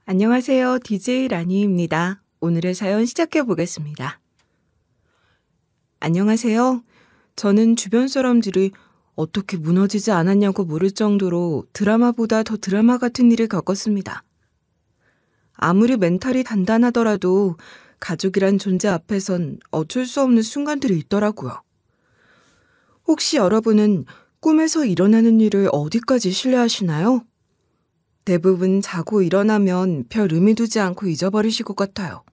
안녕하세요. DJ 라니입니다. 오늘의 사연 시작해 보겠습니다. 안녕하세요. 저는 주변 사람들이 어떻게 무너지지 않았냐고 물을 정도로 드라마보다 더 드라마 같은 일을 겪었습니다. 아무리 멘탈이 단단하더라도 가족이란 존재 앞에선 어쩔 수 없는 순간들이 있더라고요. 혹시 여러분은 꿈에서 일어나는 일을 어디까지 신뢰하시나요? 대부분 자고 일어나면 별 의미 두지 않고 잊어버리실 것 같아요.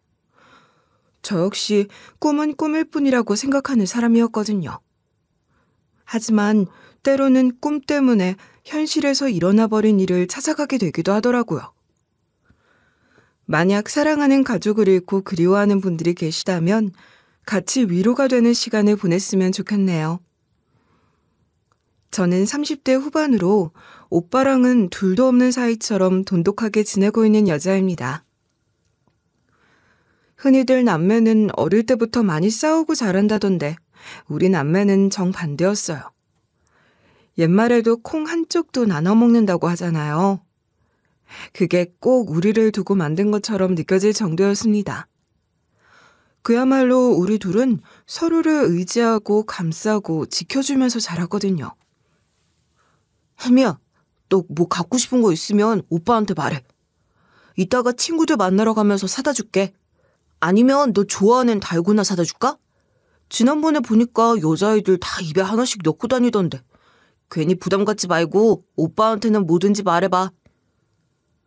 저 역시 꿈은 꿈일 뿐이라고 생각하는 사람이었거든요. 하지만 때로는 꿈 때문에 현실에서 일어나 버린 일을 찾아가게 되기도 하더라고요. 만약 사랑하는 가족을 잃고 그리워하는 분들이 계시다면 같이 위로가 되는 시간을 보냈으면 좋겠네요. 저는 30대 후반으로 오빠랑은 둘도 없는 사이처럼 돈독하게 지내고 있는 여자입니다. 흔히들 남매는 어릴 때부터 많이 싸우고 자란다던데 우리 남매는 정반대였어요. 옛말에도 콩 한쪽도 나눠 먹는다고 하잖아요. 그게 꼭 우리를 두고 만든 것처럼 느껴질 정도였습니다. 그야말로 우리 둘은 서로를 의지하고 감싸고 지켜주면서 자랐거든요. 혜미야, 너 뭐 갖고 싶은 거 있으면 오빠한테 말해. 이따가 친구들 만나러 가면서 사다 줄게. 아니면 너 좋아하는 달고나 사다 줄까? 지난번에 보니까 여자아이들 다 입에 하나씩 넣고 다니던데. 괜히 부담 갖지 말고 오빠한테는 뭐든지 말해봐.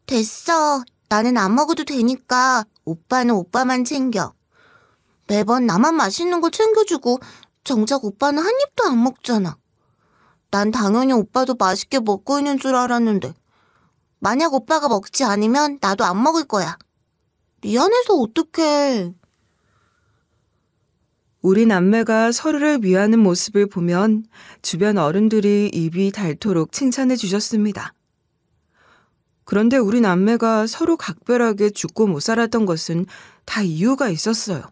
됐어. 나는 안 먹어도 되니까 오빠는 오빠만 챙겨. 매번 나만 맛있는 거 챙겨주고 정작 오빠는 한 입도 안 먹잖아. 난 당연히 오빠도 맛있게 먹고 있는 줄 알았는데 만약 오빠가 먹지 않으면 나도 안 먹을 거야. 미안해서 어떡해. 우리 남매가 서로를 위하는 모습을 보면 주변 어른들이 입이 닳도록 칭찬해 주셨습니다. 그런데 우리 남매가 서로 각별하게 죽고 못 살았던 것은 다 이유가 있었어요.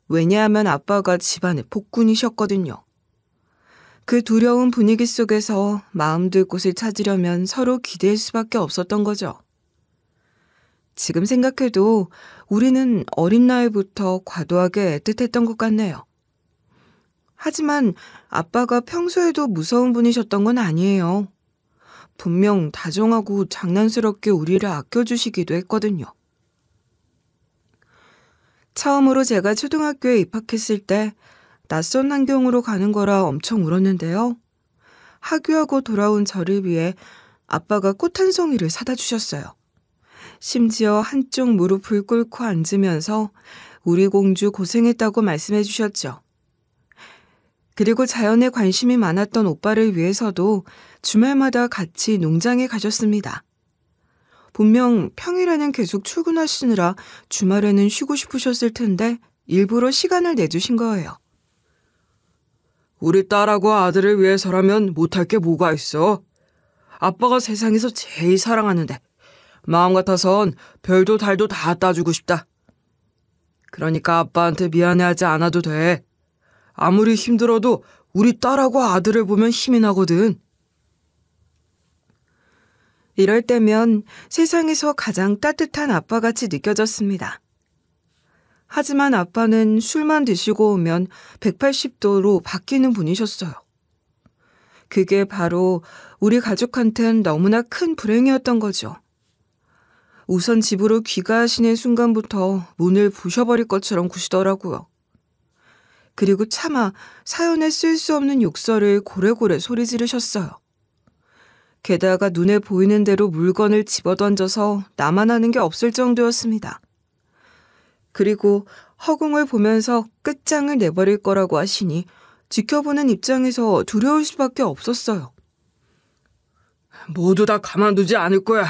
왜냐하면 아빠가 집안의 폭군이셨거든요. 그 두려운 분위기 속에서 마음 둘 곳을 찾으려면 서로 기댈 수밖에 없었던 거죠. 지금 생각해도 우리는 어린 나이부터 과도하게 애틋했던 것 같네요. 하지만 아빠가 평소에도 무서운 분이셨던 건 아니에요. 분명 다정하고 장난스럽게 우리를 아껴주시기도 했거든요. 처음으로 제가 초등학교에 입학했을 때 낯선 환경으로 가는 거라 엄청 울었는데요. 하교하고 돌아온 저를 위해 아빠가 꽃 한 송이를 사다 주셨어요. 심지어 한쪽 무릎을 꿇고 앉으면서 우리 공주 고생했다고 말씀해 주셨죠. 그리고 자연에 관심이 많았던 오빠를 위해서도 주말마다 같이 농장에 가셨습니다. 분명 평일에는 계속 출근하시느라 주말에는 쉬고 싶으셨을 텐데 일부러 시간을 내주신 거예요. 우리 딸하고 아들을 위해서라면 못할 게 뭐가 있어. 아빠가 세상에서 제일 사랑하는데 마음 같아선 별도 달도 다 따주고 싶다. 그러니까 아빠한테 미안해하지 않아도 돼. 아무리 힘들어도 우리 딸하고 아들을 보면 힘이 나거든. 이럴 때면 세상에서 가장 따뜻한 아빠같이 느껴졌습니다. 하지만 아빠는 술만 드시고 오면 180도로 바뀌는 분이셨어요. 그게 바로 우리 가족한텐 너무나 큰 불행이었던 거죠. 우선 집으로 귀가하시는 순간부터 문을 부셔버릴 것처럼 구시더라고요. 그리고 차마 사연에 쓸 수 없는 욕설을 고래고래 소리 지르셨어요. 게다가 눈에 보이는 대로 물건을 집어던져서 나만 하는 게 없을 정도였습니다. 그리고 허공을 보면서 끝장을 내버릴 거라고 하시니 지켜보는 입장에서 두려울 수밖에 없었어요. 모두 다 가만두지 않을 거야.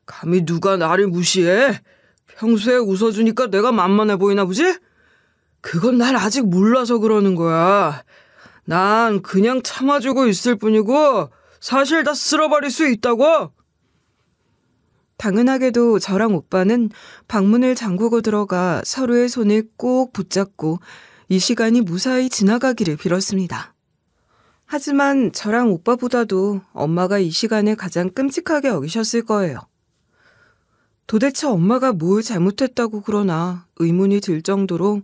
감히 누가 나를 무시해? 평소에 웃어주니까 내가 만만해 보이나 보지? 그건 날 아직 몰라서 그러는 거야. 난 그냥 참아주고 있을 뿐이고 사실 다 쓸어버릴 수 있다고. 당연하게도 저랑 오빠는 방문을 잠그고 들어가 서로의 손을 꼭 붙잡고 이 시간이 무사히 지나가기를 빌었습니다. 하지만 저랑 오빠보다도 엄마가 이 시간을 가장 끔찍하게 여기셨을 거예요. 도대체 엄마가 뭘 잘못했다고 그러나 의문이 들 정도로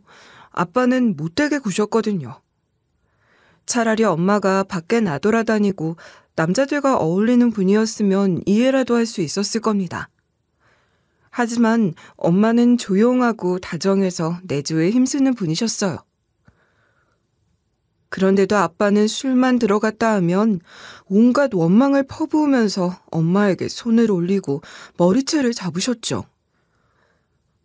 아빠는 못되게 구셨거든요. 차라리 엄마가 밖에 나돌아다니고 남자들과 어울리는 분이었으면 이해라도 할 수 있었을 겁니다. 하지만 엄마는 조용하고 다정해서 내조에 힘쓰는 분이셨어요. 그런데도 아빠는 술만 들어갔다 하면 온갖 원망을 퍼부으면서 엄마에게 손을 올리고 머리채를 잡으셨죠.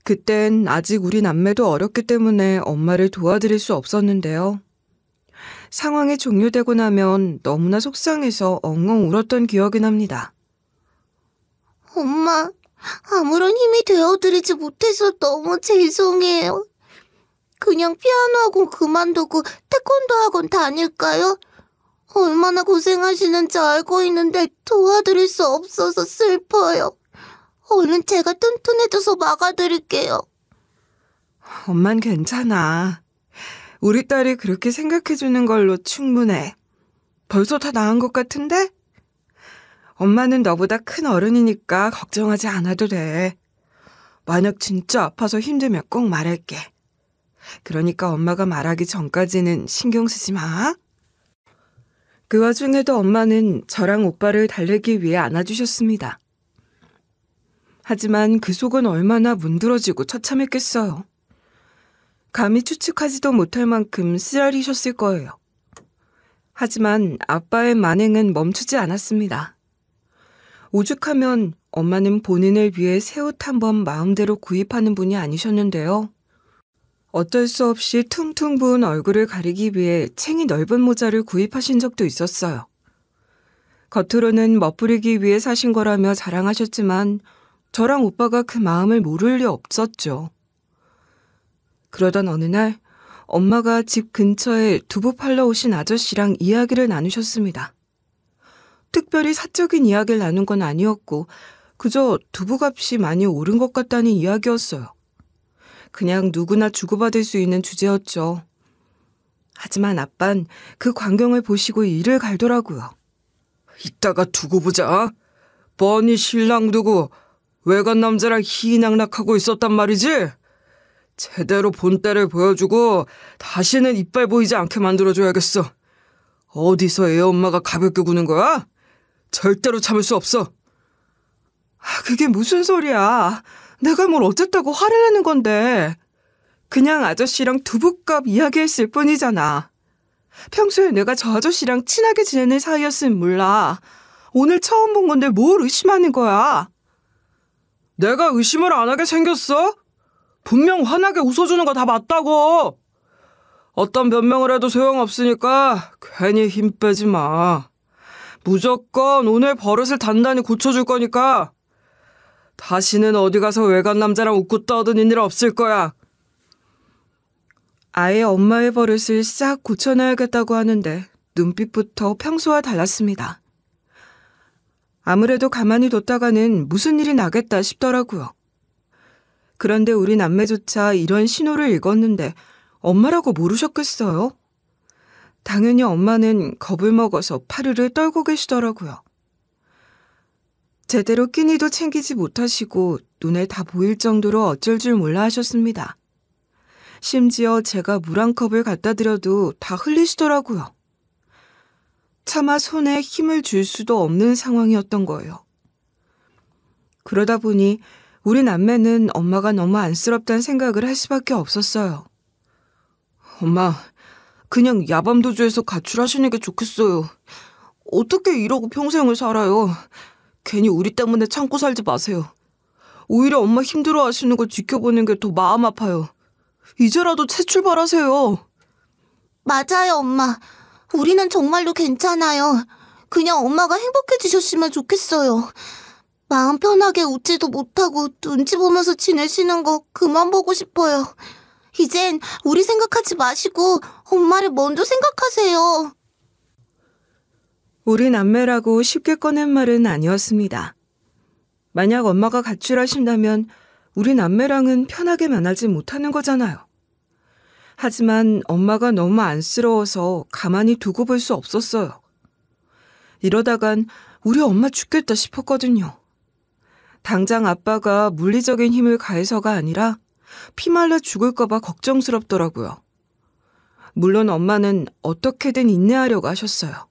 그땐 아직 우리 남매도 어렸기 때문에 엄마를 도와드릴 수 없었는데요. 상황이 종료되고 나면 너무나 속상해서 엉엉 울었던 기억이 납니다. 엄마, 아무런 힘이 되어드리지 못해서 너무 죄송해요. 그냥 피아노 학원 그만두고 태권도 학원 다닐까요? 얼마나 고생하시는지 알고 있는데 도와드릴 수 없어서 슬퍼요. 얼른 제가 튼튼해져서 막아드릴게요. 엄만 괜찮아. 우리 딸이 그렇게 생각해주는 걸로 충분해. 벌써 다 나은 것 같은데? 엄마는 너보다 큰 어른이니까 걱정하지 않아도 돼. 만약 진짜 아파서 힘들면 꼭 말할게. 그러니까 엄마가 말하기 전까지는 신경 쓰지 마. 그 와중에도 엄마는 저랑 오빠를 달래기 위해 안아주셨습니다. 하지만 그 속은 얼마나 문드러지고 처참했겠어요. 감히 추측하지도 못할 만큼 쓰라리셨을 거예요. 하지만 아빠의 만행은 멈추지 않았습니다. 오죽하면 엄마는 본인을 위해 새 옷 한 번 마음대로 구입하는 분이 아니셨는데요. 어쩔 수 없이 퉁퉁 부은 얼굴을 가리기 위해 챙이 넓은 모자를 구입하신 적도 있었어요. 겉으로는 멋부리기 위해 사신 거라며 자랑하셨지만 저랑 오빠가 그 마음을 모를 리 없었죠. 그러던 어느 날 엄마가 집 근처에 두부 팔러 오신 아저씨랑 이야기를 나누셨습니다. 특별히 사적인 이야기를 나눈 건 아니었고 그저 두부값이 많이 오른 것 같다는 이야기였어요. 그냥 누구나 주고받을 수 있는 주제였죠. 하지만 아빤 그 광경을 보시고 이를 갈더라고요. 이따가 두고 보자. 뻔히 신랑 두고 외간 남자랑 희낙낙하고 있었단 말이지? 제대로 본때를 보여주고 다시는 이빨 보이지 않게 만들어줘야겠어. 어디서 애 엄마가 가볍게 구는 거야? 절대로 참을 수 없어. 그게 무슨 소리야. 내가 뭘 어쨌다고 화를 내는 건데. 그냥 아저씨랑 두부값 이야기했을 뿐이잖아. 평소에 내가 저 아저씨랑 친하게 지내는 사이였으면 몰라. 오늘 처음 본 건데 뭘 의심하는 거야? 내가 의심을 안 하게 생겼어? 분명 환하게 웃어주는 거 다 맞다고. 어떤 변명을 해도 소용없으니까 괜히 힘 빼지 마. 무조건 오늘 버릇을 단단히 고쳐줄 거니까 다시는 어디 가서 외간 남자랑 웃고 떠드는 일 없을 거야. 아예 엄마의 버릇을 싹 고쳐놔야겠다고 하는데 눈빛부터 평소와 달랐습니다. 아무래도 가만히 뒀다가는 무슨 일이 나겠다 싶더라고요. 그런데 우리 남매조차 이런 신호를 읽었는데 엄마라고 모르셨겠어요? 당연히 엄마는 겁을 먹어서 파르르 떨고 계시더라고요. 제대로 끼니도 챙기지 못하시고 눈에 다 보일 정도로 어쩔 줄 몰라 하셨습니다. 심지어 제가 물 한 컵을 갖다 드려도 다 흘리시더라고요. 차마 손에 힘을 줄 수도 없는 상황이었던 거예요. 그러다 보니 우리 남매는 엄마가 너무 안쓰럽다는 생각을 할 수밖에 없었어요. 엄마, 그냥 야밤도주에서 가출하시는 게 좋겠어요. 어떻게 이러고 평생을 살아요. 괜히 우리 때문에 참고 살지 마세요. 오히려 엄마 힘들어하시는 걸 지켜보는 게 더 마음 아파요. 이제라도 새 출발하세요. 맞아요, 엄마. 우리는 정말로 괜찮아요. 그냥 엄마가 행복해지셨으면 좋겠어요. 마음 편하게 웃지도 못하고 눈치 보면서 지내시는 거 그만 보고 싶어요. 이젠 우리 생각하지 마시고 엄마를 먼저 생각하세요. 우리 남매라고 쉽게 꺼낸 말은 아니었습니다. 만약 엄마가 가출하신다면 우리 남매랑은 편하게 만나지 못하는 거잖아요. 하지만 엄마가 너무 안쓰러워서 가만히 두고 볼 수 없었어요. 이러다간 우리 엄마 죽겠다 싶었거든요. 당장 아빠가 물리적인 힘을 가해서가 아니라 피말라 죽을까봐 걱정스럽더라고요. 물론 엄마는 어떻게든 인내하려고 하셨어요.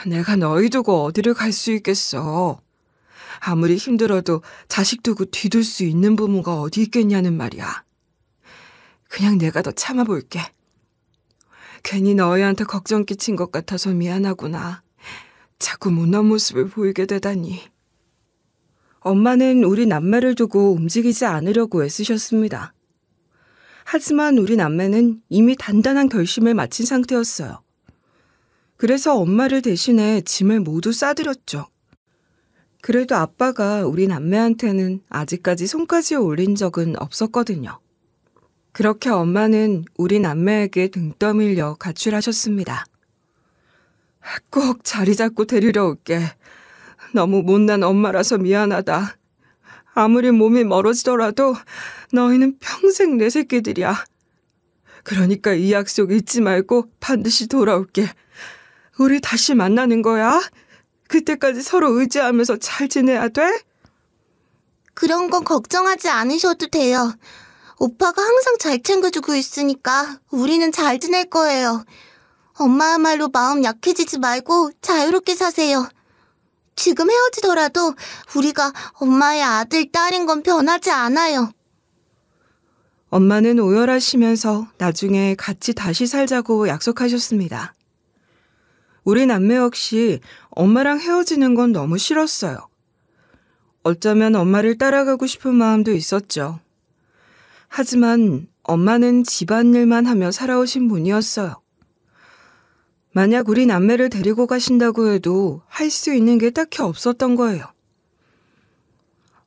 내가 너희 두고 어디를 갈 수 있겠어. 아무리 힘들어도 자식 두고 뒤둘 수 있는 부모가 어디 있겠냐는 말이야. 그냥 내가 더 참아볼게. 괜히 너희한테 걱정 끼친 것 같아서 미안하구나. 자꾸 못난 모습을 보이게 되다니. 엄마는 우리 남매를 두고 움직이지 않으려고 애쓰셨습니다. 하지만 우리 남매는 이미 단단한 결심을 마친 상태였어요. 그래서 엄마를 대신해 짐을 모두 싸드렸죠. 그래도 아빠가 우리 남매한테는 아직까지 손까지 올린 적은 없었거든요. 그렇게 엄마는 우리 남매에게 등 떠밀려 가출하셨습니다. 꼭 자리 잡고 데리러 올게. 너무 못난 엄마라서 미안하다. 아무리 몸이 멀어지더라도 너희는 평생 내 새끼들이야. 그러니까 이 약속 잊지 말고 반드시 돌아올게. 우리 다시 만나는 거야? 그때까지 서로 의지하면서 잘 지내야 돼? 그런 건 걱정하지 않으셔도 돼요. 오빠가 항상 잘 챙겨주고 있으니까 우리는 잘 지낼 거예요. 엄마야말로 마음 약해지지 말고 자유롭게 사세요. 지금 헤어지더라도 우리가 엄마의 아들, 딸인 건 변하지 않아요. 엄마는 오열하시면서 나중에 같이 다시 살자고 약속하셨습니다. 우리 남매 역시 엄마랑 헤어지는 건 너무 싫었어요. 어쩌면 엄마를 따라가고 싶은 마음도 있었죠. 하지만 엄마는 집안일만 하며 살아오신 분이었어요. 만약 우리 남매를 데리고 가신다고 해도 할 수 있는 게 딱히 없었던 거예요.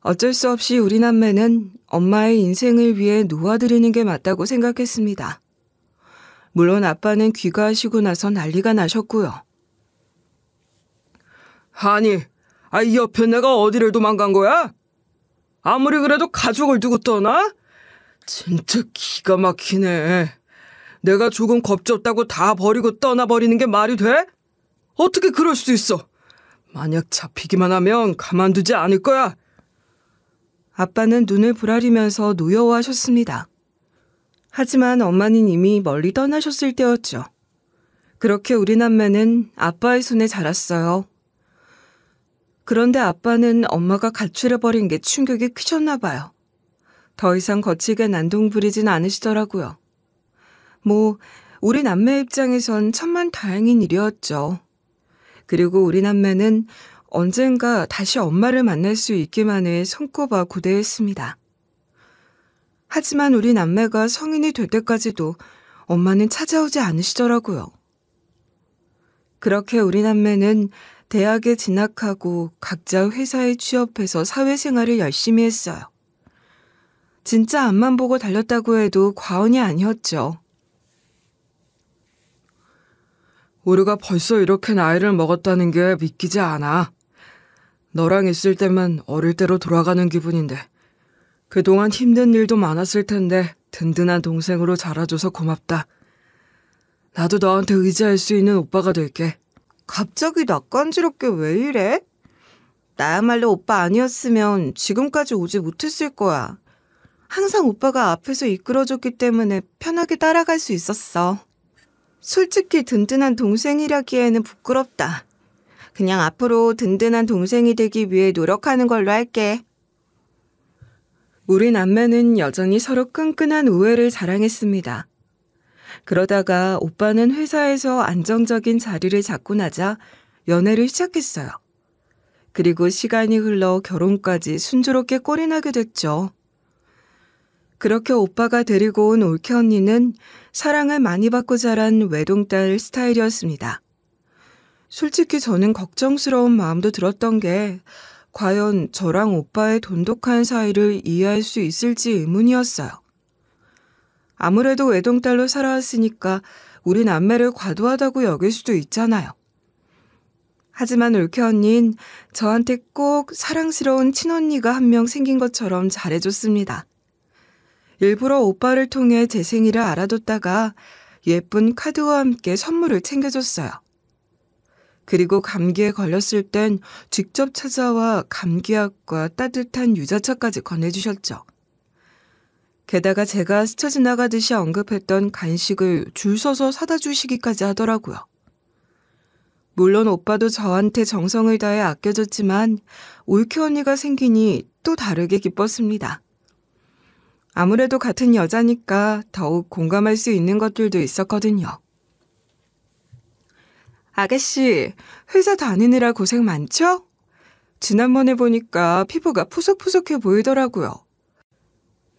어쩔 수 없이 우리 남매는 엄마의 인생을 위해 놓아드리는 게 맞다고 생각했습니다. 물론 아빠는 귀가하시고 나서 난리가 나셨고요. 아니, 이 옆에 내가 어디를 도망간 거야? 아무리 그래도 가족을 두고 떠나? 진짜 기가 막히네. 내가 조금 겁졌다고 다 버리고 떠나버리는 게 말이 돼? 어떻게 그럴 수 있어? 만약 잡히기만 하면 가만두지 않을 거야. 아빠는 눈을 부라리면서 노여워하셨습니다. 하지만 엄마는 이미 멀리 떠나셨을 때였죠. 그렇게 우리 남매는 아빠의 손에 자랐어요. 그런데 아빠는 엄마가 가출해버린 게 충격이 크셨나 봐요. 더 이상 거칠게 난동 부리진 않으시더라고요. 우리 남매 입장에선 천만다행인 일이었죠. 그리고 우리 남매는 언젠가 다시 엄마를 만날 수 있기만을 손꼽아 고대했습니다. 하지만 우리 남매가 성인이 될 때까지도 엄마는 찾아오지 않으시더라고요. 그렇게 우리 남매는 대학에 진학하고 각자 회사에 취업해서 사회생활을 열심히 했어요. 진짜 앞만 보고 달렸다고 해도 과언이 아니었죠. 우리가 벌써 이렇게 나이를 먹었다는 게 믿기지 않아. 너랑 있을 때만 어릴 때로 돌아가는 기분인데 그동안 힘든 일도 많았을 텐데 든든한 동생으로 자라줘서 고맙다. 나도 너한테 의지할 수 있는 오빠가 될게. 갑자기 낯간지럽게 왜 이래? 나야말로 오빠 아니었으면 지금까지 오지 못했을 거야. 항상 오빠가 앞에서 이끌어줬기 때문에 편하게 따라갈 수 있었어. 솔직히 든든한 동생이라기에는 부끄럽다. 그냥 앞으로 든든한 동생이 되기 위해 노력하는 걸로 할게. 우리 남매는 여전히 서로 끈끈한 우애를 자랑했습니다. 그러다가 오빠는 회사에서 안정적인 자리를 잡고 나자 연애를 시작했어요. 그리고 시간이 흘러 결혼까지 순조롭게 꼴이 나게 됐죠. 그렇게 오빠가 데리고 온 올케 언니는 사랑을 많이 받고 자란 외동딸 스타일이었습니다. 솔직히 저는 걱정스러운 마음도 들었던 게 과연 저랑 오빠의 돈독한 사이를 이해할 수 있을지 의문이었어요. 아무래도 외동딸로 살아왔으니까 우리 남매를 과도하다고 여길 수도 있잖아요. 하지만 올케 언니는 저한테 꼭 사랑스러운 친언니가 한 명 생긴 것처럼 잘해줬습니다. 일부러 오빠를 통해 제 생일을 알아뒀다가 예쁜 카드와 함께 선물을 챙겨줬어요. 그리고 감기에 걸렸을 땐 직접 찾아와 감기약과 따뜻한 유자차까지 건네주셨죠. 게다가 제가 스쳐 지나가듯이 언급했던 간식을 줄 서서 사다 주시기까지 하더라고요. 물론 오빠도 저한테 정성을 다해 아껴줬지만 올케 언니가 생기니 또 다르게 기뻤습니다. 아무래도 같은 여자니까 더욱 공감할 수 있는 것들도 있었거든요. 아가씨, 회사 다니느라 고생 많죠? 지난번에 보니까 피부가 푸석푸석해 보이더라고요.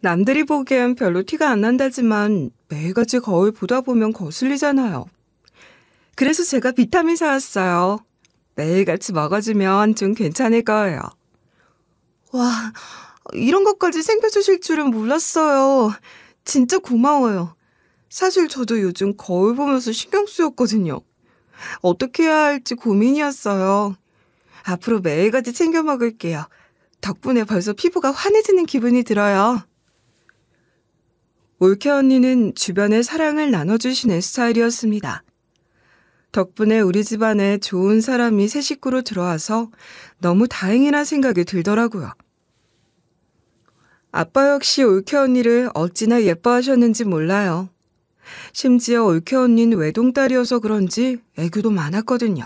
남들이 보기엔 별로 티가 안 난다지만 매일같이 거울 보다 보면 거슬리잖아요. 그래서 제가 비타민 사왔어요. 매일같이 먹어주면 좀 괜찮을 거예요. 와, 이런 것까지 챙겨주실 줄은 몰랐어요. 진짜 고마워요. 사실 저도 요즘 거울 보면서 신경 쓰였거든요. 어떻게 해야 할지 고민이었어요. 앞으로 매일같이 챙겨 먹을게요. 덕분에 벌써 피부가 환해지는 기분이 들어요. 올케 언니는 주변에 사랑을 나눠주시는 스타일이었습니다. 덕분에 우리 집안에 좋은 사람이 새 식구로 들어와서 너무 다행이란 생각이 들더라고요. 아빠 역시 올케 언니를 어찌나 예뻐하셨는지 몰라요. 심지어 올케 언니는 외동딸이어서 그런지 애교도 많았거든요.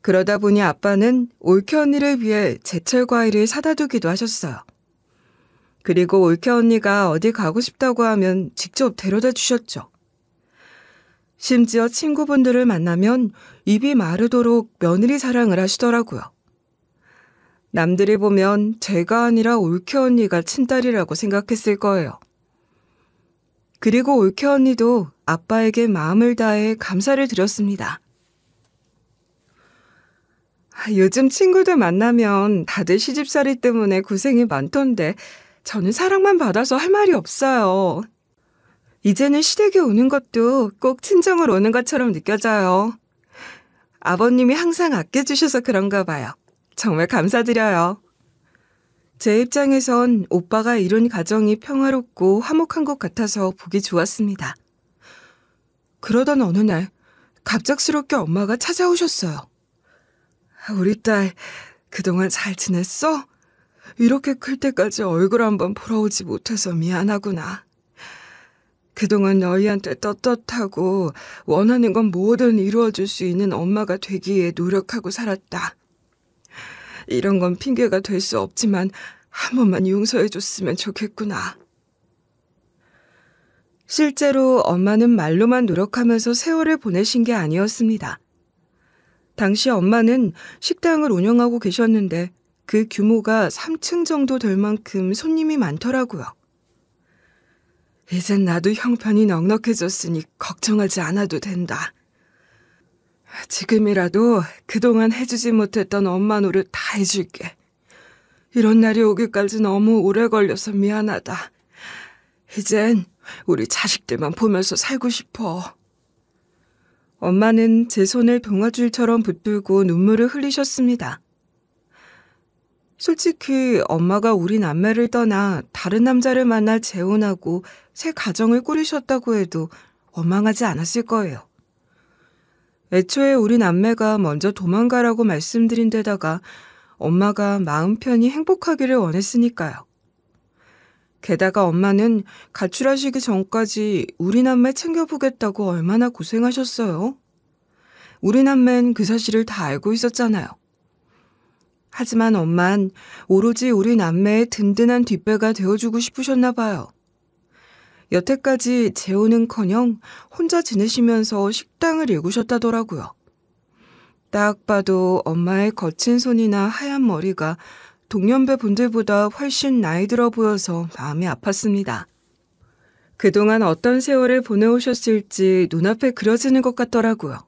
그러다 보니 아빠는 올케 언니를 위해 제철 과일을 사다 두기도 하셨어요. 그리고 올케 언니가 어디 가고 싶다고 하면 직접 데려다 주셨죠. 심지어 친구분들을 만나면 입이 마르도록 며느리 사랑을 하시더라고요. 남들이 보면 제가 아니라 올케 언니가 친딸이라고 생각했을 거예요. 그리고 올케 언니도 아빠에게 마음을 다해 감사를 드렸습니다. 요즘 친구들 만나면 다들 시집살이 때문에 고생이 많던데 저는 사랑만 받아서 할 말이 없어요. 이제는 시댁에 오는 것도 꼭 친정을 오는 것처럼 느껴져요. 아버님이 항상 아껴주셔서 그런가 봐요. 정말 감사드려요. 제 입장에선 오빠가 이룬 가정이 평화롭고 화목한 것 같아서 보기 좋았습니다. 그러던 어느 날 갑작스럽게 엄마가 찾아오셨어요. 우리 딸 그동안 잘 지냈어? 이렇게 클 때까지 얼굴 한번 보러 오지 못해서 미안하구나. 그동안 너희한테 떳떳하고 원하는 건 뭐든 이루어줄 수 있는 엄마가 되기에 노력하고 살았다. 이런 건 핑계가 될 수 없지만 한 번만 용서해줬으면 좋겠구나. 실제로 엄마는 말로만 노력하면서 세월을 보내신 게 아니었습니다. 당시 엄마는 식당을 운영하고 계셨는데 그 규모가 3층 정도 될 만큼 손님이 많더라고요. 이젠 나도 형편이 넉넉해졌으니 걱정하지 않아도 된다. 지금이라도 그동안 해주지 못했던 엄마 노릇 다 해줄게. 이런 날이 오기까지 너무 오래 걸려서 미안하다. 이젠 우리 자식들만 보면서 살고 싶어. 엄마는 제 손을 동아줄처럼 붙들고 눈물을 흘리셨습니다. 솔직히 엄마가 우리 남매를 떠나 다른 남자를 만나 재혼하고 새 가정을 꾸리셨다고 해도 원망하지 않았을 거예요. 애초에 우리 남매가 먼저 도망가라고 말씀드린 데다가 엄마가 마음 편히 행복하기를 원했으니까요. 게다가 엄마는 가출하시기 전까지 우리 남매 챙겨보겠다고 얼마나 고생하셨어요. 우리 남매는 그 사실을 다 알고 있었잖아요. 하지만 엄만 오로지 우리 남매의 든든한 뒷배가 되어주고 싶으셨나 봐요. 여태까지 재혼은커녕 혼자 지내시면서 식당을 일구셨다더라고요. 딱 봐도 엄마의 거친 손이나 하얀 머리가 동년배 분들보다 훨씬 나이 들어 보여서 마음이 아팠습니다. 그동안 어떤 세월을 보내오셨을지 눈앞에 그려지는 것 같더라고요.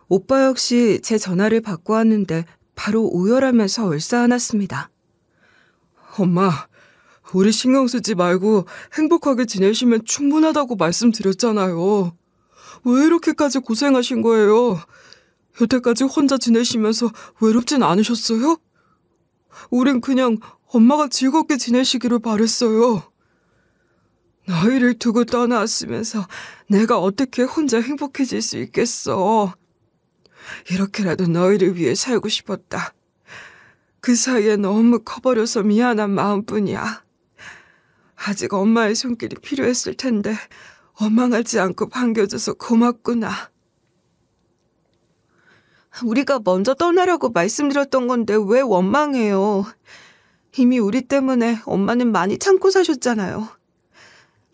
오빠 역시 제 전화를 받고 왔는데 바로 오열하면서 얼싸안았습니다. 엄마, 우리 신경 쓰지 말고 행복하게 지내시면 충분하다고 말씀드렸잖아요. 왜 이렇게까지 고생하신 거예요? 여태까지 혼자 지내시면서 외롭진 않으셨어요? 우린 그냥 엄마가 즐겁게 지내시기를 바랬어요. 너희를 두고 떠나왔으면서 내가 어떻게 혼자 행복해질 수 있겠어. 이렇게라도 너희를 위해 살고 싶었다. 그 사이에 너무 커버려서 미안한 마음뿐이야. 아직 엄마의 손길이 필요했을 텐데 원망하지 않고 반겨줘서 고맙구나. 우리가 먼저 떠나라고 말씀드렸던 건데 왜 원망해요? 이미 우리 때문에 엄마는 많이 참고 사셨잖아요.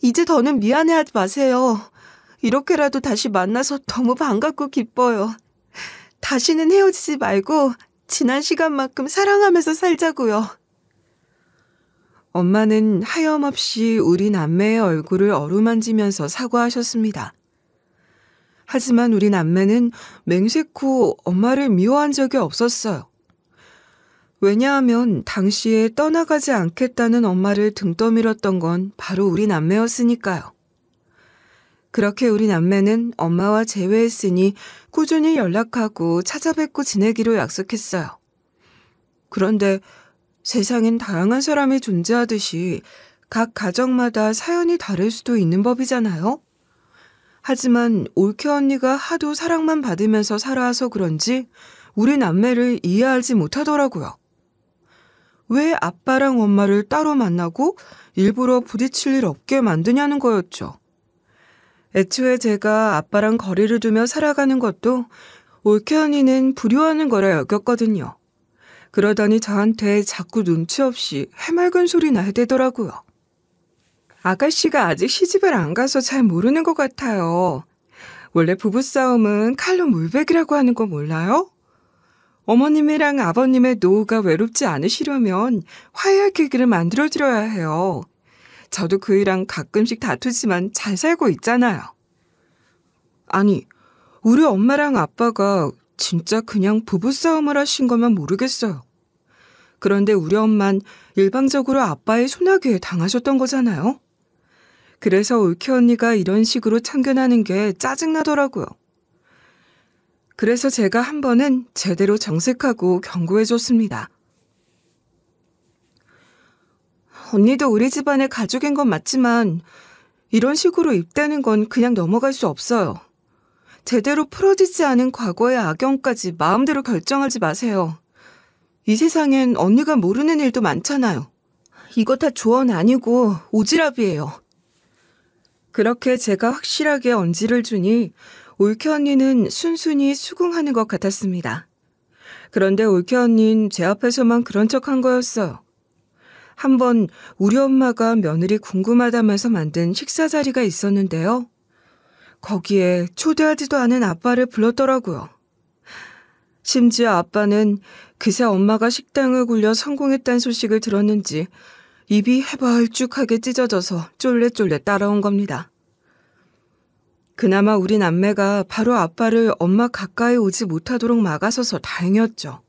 이제 더는 미안해하지 마세요. 이렇게라도 다시 만나서 너무 반갑고 기뻐요. 다시는 헤어지지 말고 지난 시간만큼 사랑하면서 살자고요. 엄마는 하염없이 우리 남매의 얼굴을 어루만지면서 사과하셨습니다. 하지만 우리 남매는 맹세코 엄마를 미워한 적이 없었어요. 왜냐하면 당시에 떠나가지 않겠다는 엄마를 등 떠밀었던 건 바로 우리 남매였으니까요. 그렇게 우리 남매는 엄마와 재회했으니 꾸준히 연락하고 찾아뵙고 지내기로 약속했어요. 그런데 세상엔 다양한 사람이 존재하듯이 각 가정마다 사연이 다를 수도 있는 법이잖아요. 하지만 올케 언니가 하도 사랑만 받으면서 살아와서 그런지 우리 남매를 이해하지 못하더라고요. 왜 아빠랑 엄마를 따로 만나고 일부러 부딪힐 일 없게 만드냐는 거였죠. 애초에 제가 아빠랑 거리를 두며 살아가는 것도 올케 언니는 불효하는 거라 여겼거든요. 그러더니 저한테 자꾸 눈치 없이 해맑은 소리나 해대더라고요. 아가씨가 아직 시집을 안 가서 잘 모르는 것 같아요. 원래 부부싸움은 칼로 물베기라고 하는 거 몰라요? 어머님이랑 아버님의 노후가 외롭지 않으시려면 화해할 계기를 만들어드려야 해요. 저도 그이랑 가끔씩 다투지만 잘 살고 있잖아요. 아니, 우리 엄마랑 아빠가 진짜 그냥 부부싸움을 하신 거면 모르겠어요. 그런데 우리 엄만 일방적으로 아빠의 소나기에 당하셨던 거잖아요. 그래서 올케 언니가 이런 식으로 참견하는 게 짜증나더라고요. 그래서 제가 한 번은 제대로 정색하고 경고해줬습니다. 언니도 우리 집안의 가족인 건 맞지만 이런 식으로 입대는 건 그냥 넘어갈 수 없어요. 제대로 풀어지지 않은 과거의 악영까지 마음대로 결정하지 마세요. 이 세상엔 언니가 모르는 일도 많잖아요. 이거 다 조언 아니고 오지랖이에요. 그렇게 제가 확실하게 언지를 주니 올케 언니는 순순히 수긍하는 것 같았습니다. 그런데 올케 언니는 제 앞에서만 그런 척한 거였어요. 한번 우리 엄마가 며느리 궁금하다면서 만든 식사 자리가 있었는데요. 거기에 초대하지도 않은 아빠를 불렀더라고요. 심지어 아빠는 그새 엄마가 식당을 굴려 성공했다는 소식을 들었는지 입이 해벌쭉하게 찢어져서 쫄래쫄래 따라온 겁니다. 그나마 우리 남매가 바로 아빠를 엄마 가까이 오지 못하도록 막아서서 다행이었죠.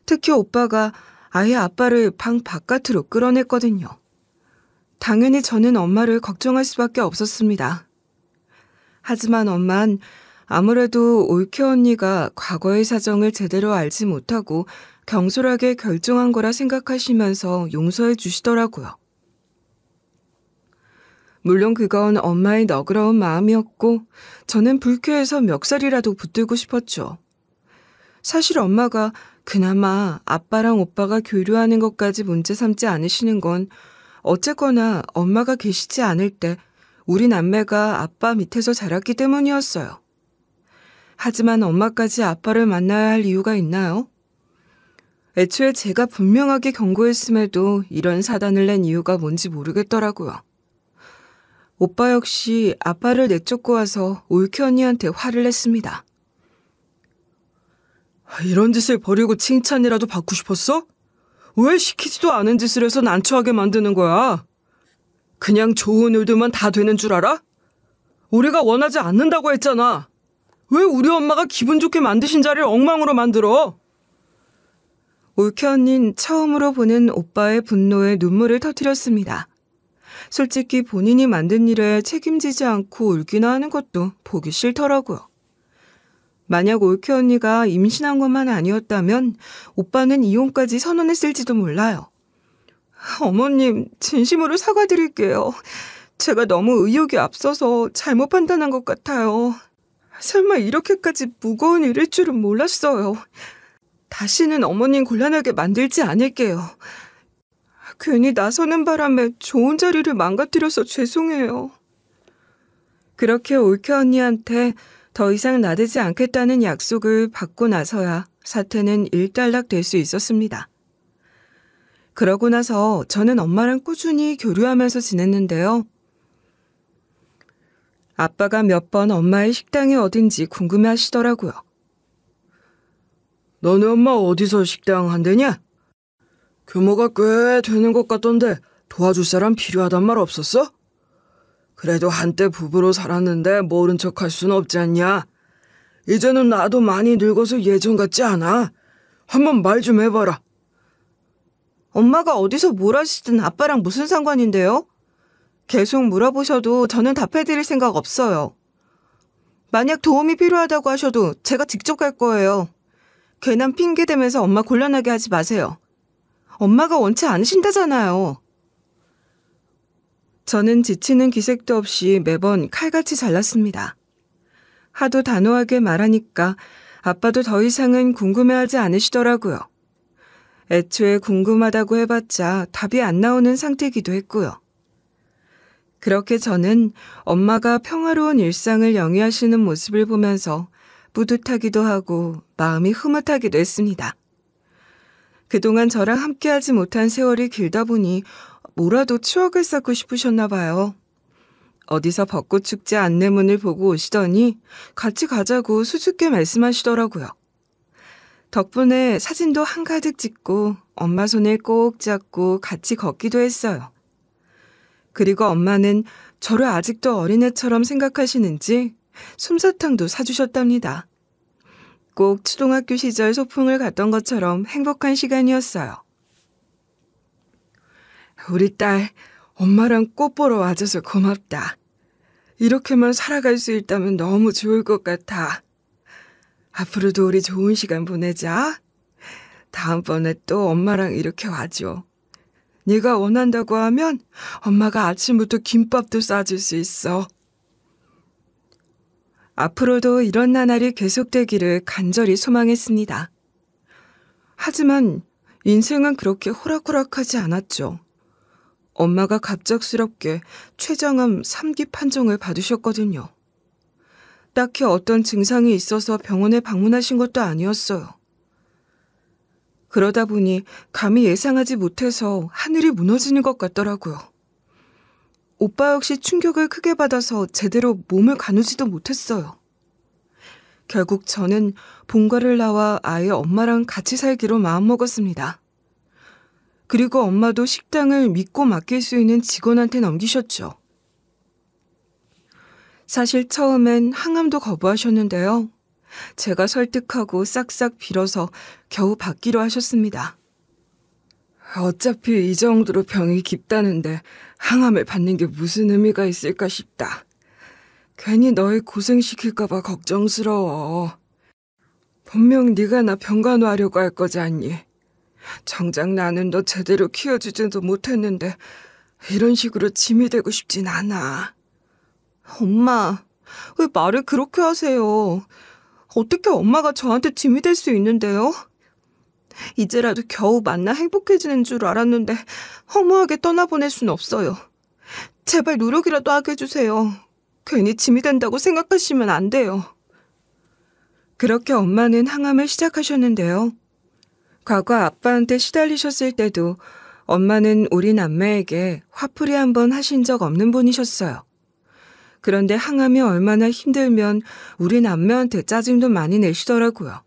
특히 오빠가 아예 아빠를 방 바깥으로 끌어냈거든요. 당연히 저는 엄마를 걱정할 수밖에 없었습니다. 하지만 엄만 아무래도 올케 언니가 과거의 사정을 제대로 알지 못하고 경솔하게 결정한 거라 생각하시면서 용서해 주시더라고요. 물론 그건 엄마의 너그러운 마음이었고 저는 불쾌해서 멱살이라도 붙들고 싶었죠. 사실 엄마가 그나마 아빠랑 오빠가 교류하는 것까지 문제 삼지 않으시는 건 어쨌거나 엄마가 계시지 않을 때 우리 남매가 아빠 밑에서 자랐기 때문이었어요. 하지만 엄마까지 아빠를 만나야 할 이유가 있나요? 애초에 제가 분명하게 경고했음에도 이런 사단을 낸 이유가 뭔지 모르겠더라고요. 오빠 역시 아빠를 내쫓고 와서 올케 언니한테 화를 냈습니다. 이런 짓을 버리고 칭찬이라도 받고 싶었어? 왜 시키지도 않은 짓을 해서 난처하게 만드는 거야? 그냥 좋은 일들만 다 되는 줄 알아? 우리가 원하지 않는다고 했잖아. 왜 우리 엄마가 기분 좋게 만드신 자리를 엉망으로 만들어? 올케 언니는 처음으로 보는 오빠의 분노에 눈물을 터뜨렸습니다. 솔직히 본인이 만든 일에 책임지지 않고 울기나 하는 것도 보기 싫더라고요. 만약 올케 언니가 임신한 것만 아니었다면 오빠는 이혼까지 선언했을지도 몰라요. 어머님, 진심으로 사과드릴게요. 제가 너무 의욕이 앞서서 잘못 판단한 것 같아요. 설마 이렇게까지 무거운 일일 줄은 몰랐어요. 다시는 어머님 곤란하게 만들지 않을게요. 괜히 나서는 바람에 좋은 자리를 망가뜨려서 죄송해요. 그렇게 올케 언니한테 더 이상 나대지 않겠다는 약속을 받고 나서야 사태는 일단락될 수 있었습니다. 그러고 나서 저는 엄마랑 꾸준히 교류하면서 지냈는데요. 아빠가 몇 번 엄마의 식당이 어딘지 궁금해하시더라고요. 너네 엄마 어디서 식당 한대냐? 규모가 꽤 되는 것 같던데 도와줄 사람 필요하단 말 없었어? 그래도 한때 부부로 살았는데 모른 척 할 순 없지 않냐? 이제는 나도 많이 늙어서 예전 같지 않아. 한번 말 좀 해봐라. 엄마가 어디서 뭘 하시든 아빠랑 무슨 상관인데요? 계속 물어보셔도 저는 답해드릴 생각 없어요. 만약 도움이 필요하다고 하셔도 제가 직접 갈 거예요. 괜한 핑계 대면서 엄마 곤란하게 하지 마세요. 엄마가 원치 않으신다잖아요. 저는 지치는 기색도 없이 매번 칼같이 잘랐습니다. 하도 단호하게 말하니까 아빠도 더 이상은 궁금해하지 않으시더라고요. 애초에 궁금하다고 해봤자 답이 안 나오는 상태이기도 했고요. 그렇게 저는 엄마가 평화로운 일상을 영위하시는 모습을 보면서 뿌듯하기도 하고 마음이 흐뭇하기도 했습니다. 그동안 저랑 함께하지 못한 세월이 길다 보니 뭐라도 추억을 쌓고 싶으셨나 봐요. 어디서 벚꽃축제 안내문을 보고 오시더니 같이 가자고 수줍게 말씀하시더라고요. 덕분에 사진도 한가득 찍고 엄마 손을 꼭 잡고 같이 걷기도 했어요. 그리고 엄마는 저를 아직도 어린애처럼 생각하시는지 솜사탕도 사주셨답니다. 꼭 초등학교 시절 소풍을 갔던 것처럼 행복한 시간이었어요. 우리 딸 엄마랑 꽃 보러 와줘서 고맙다. 이렇게만 살아갈 수 있다면 너무 좋을 것 같아. 앞으로도 우리 좋은 시간 보내자. 다음번에 또 엄마랑 이렇게 와줘. 네가 원한다고 하면 엄마가 아침부터 김밥도 싸줄 수 있어. 앞으로도 이런 나날이 계속되기를 간절히 소망했습니다. 하지만 인생은 그렇게 호락호락하지 않았죠. 엄마가 갑작스럽게 췌장암 3기 판정을 받으셨거든요. 딱히 어떤 증상이 있어서 병원에 방문하신 것도 아니었어요. 그러다 보니 감히 예상하지 못해서 하늘이 무너지는 것 같더라고요. 오빠 역시 충격을 크게 받아서 제대로 몸을 가누지도 못했어요. 결국 저는 본가를 나와 아예 엄마랑 같이 살기로 마음먹었습니다. 그리고 엄마도 식당을 믿고 맡길 수 있는 직원한테 넘기셨죠. 사실 처음엔 항암도 거부하셨는데요. 제가 설득하고 싹싹 빌어서 겨우 받기로 하셨습니다. 어차피 이 정도로 병이 깊다는데 항암을 받는 게 무슨 의미가 있을까 싶다. 괜히 너희 고생시킬까 봐 걱정스러워. 분명 네가 나 병간호하려고 할 거지 않니? 정작 나는 너 제대로 키워주지도 못했는데 이런 식으로 짐이 되고 싶진 않아. 엄마, 왜 말을 그렇게 하세요? 어떻게 엄마가 저한테 짐이 될 수 있는데요? 이제라도 겨우 만나 행복해지는 줄 알았는데 허무하게 떠나보낼 순 없어요. 제발 노력이라도 하게 해주세요. 괜히 짐이 된다고 생각하시면 안 돼요. 그렇게 엄마는 항암을 시작하셨는데요. 과거 아빠한테 시달리셨을 때도 엄마는 우리 남매에게 화풀이 한번 하신 적 없는 분이셨어요. 그런데 항암이 얼마나 힘들면 우리 남매한테 짜증도 많이 내시더라고요.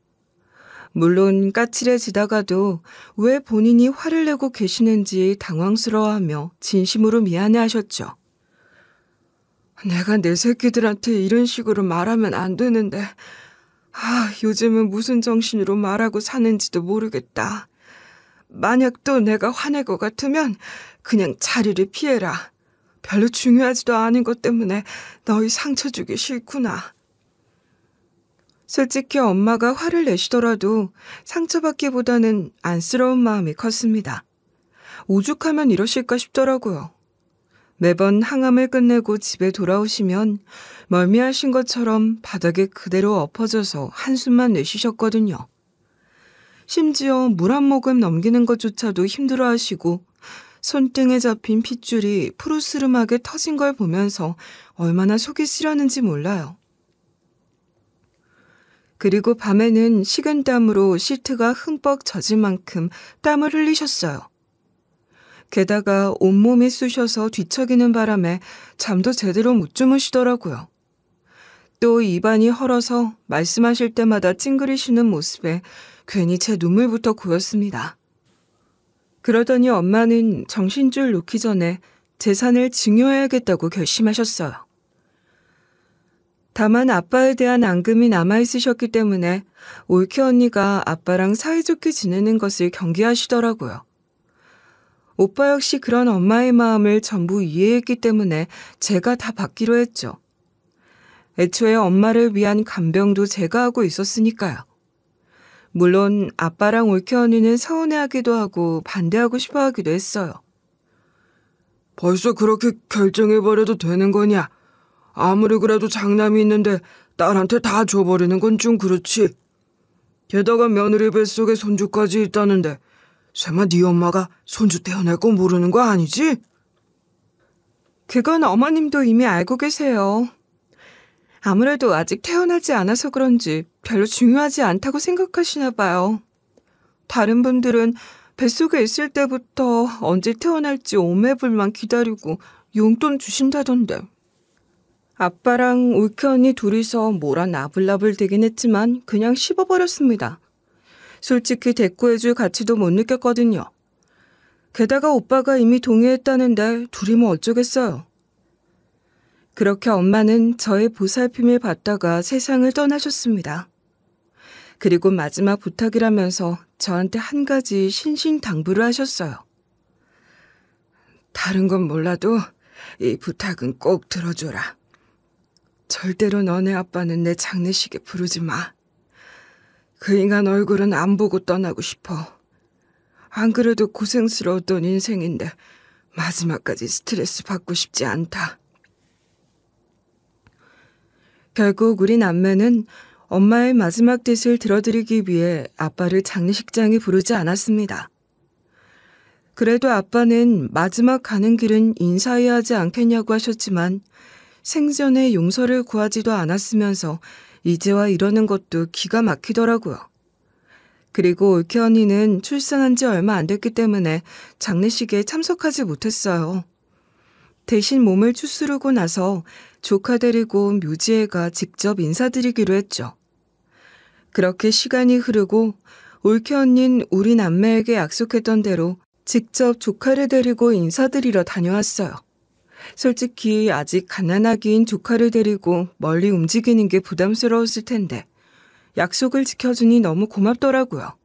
물론 까칠해지다가도 왜 본인이 화를 내고 계시는지 당황스러워하며 진심으로 미안해하셨죠. 내가 내 새끼들한테 이런 식으로 말하면 안 되는데 요즘은 무슨 정신으로 말하고 사는지도 모르겠다. 만약 또 내가 화낼 것 같으면 그냥 자리를 피해라. 별로 중요하지도 않은 것 때문에 너희 상처 주기 싫구나. 솔직히 엄마가 화를 내시더라도 상처받기보다는 안쓰러운 마음이 컸습니다. 오죽하면 이러실까 싶더라고요. 매번 항암을 끝내고 집에 돌아오시면 멀미하신 것처럼 바닥에 그대로 엎어져서 한숨만 내쉬셨거든요. 심지어 물 한 모금 넘기는 것조차도 힘들어하시고 손등에 잡힌 핏줄이 푸르스름하게 터진 걸 보면서 얼마나 속이 쓰렸는지 몰라요. 그리고 밤에는 식은땀으로 시트가 흠뻑 젖을 만큼 땀을 흘리셨어요. 게다가 온몸이 쑤셔서 뒤척이는 바람에 잠도 제대로 못 주무시더라고요. 또 입안이 헐어서 말씀하실 때마다 찡그리시는 모습에 괜히 제 눈물부터 고였습니다. 그러더니 엄마는 정신줄 놓기 전에 재산을 증여해야겠다고 결심하셨어요. 다만 아빠에 대한 앙금이 남아있으셨기 때문에 올케 언니가 아빠랑 사이좋게 지내는 것을 경계하시더라고요. 오빠 역시 그런 엄마의 마음을 전부 이해했기 때문에 제가 다 받기로 했죠. 애초에 엄마를 위한 간병도 제가 하고 있었으니까요. 물론 아빠랑 올케 언니는 서운해하기도 하고 반대하고 싶어하기도 했어요. 벌써 그렇게 결정해버려도 되는 거냐? 아무리 그래도 장남이 있는데 딸한테 다 줘버리는 건 좀 그렇지. 게다가 며느리 뱃속에 손주까지 있다는데 설마 네 엄마가 손주 태어날 거 모르는 거 아니지? 그건 어머님도 이미 알고 계세요. 아무래도 아직 태어나지 않아서 그런지 별로 중요하지 않다고 생각하시나 봐요. 다른 분들은 뱃속에 있을 때부터 언제 태어날지 오매불만 기다리고 용돈 주신다던데. 아빠랑 올케 언니 둘이서 뭐라 나불나불 대긴 했지만 그냥 씹어버렸습니다. 솔직히 대꾸해줄 가치도 못 느꼈거든요. 게다가 오빠가 이미 동의했다는데 둘이 뭐 어쩌겠어요. 그렇게 엄마는 저의 보살핌을 받다가 세상을 떠나셨습니다. 그리고 마지막 부탁이라면서 저한테 한 가지 신신당부를 하셨어요. 다른 건 몰라도 이 부탁은 꼭 들어줘라. 절대로 너네 아빠는 내 장례식에 부르지 마. 그 인간 얼굴은 안 보고 떠나고 싶어. 안 그래도 고생스러웠던 인생인데 마지막까지 스트레스 받고 싶지 않다. 결국 우리 남매는 엄마의 마지막 뜻을 들어드리기 위해 아빠를 장례식장에 부르지 않았습니다. 그래도 아빠는 마지막 가는 길은 인사해야 하지 않겠냐고 하셨지만 생전에 용서를 구하지도 않았으면서 이제와 이러는 것도 기가 막히더라고요. 그리고 올케 언니는 출산한 지 얼마 안 됐기 때문에 장례식에 참석하지 못했어요. 대신 몸을 추스르고 나서 조카 데리고 묘지에 가 직접 인사드리기로 했죠. 그렇게 시간이 흐르고 올케 언니는 우리 남매에게 약속했던 대로 직접 조카를 데리고 인사드리러 다녀왔어요. 솔직히 아직 갓난아기인 조카를 데리고 멀리 움직이는 게 부담스러웠을 텐데 약속을 지켜주니 너무 고맙더라고요.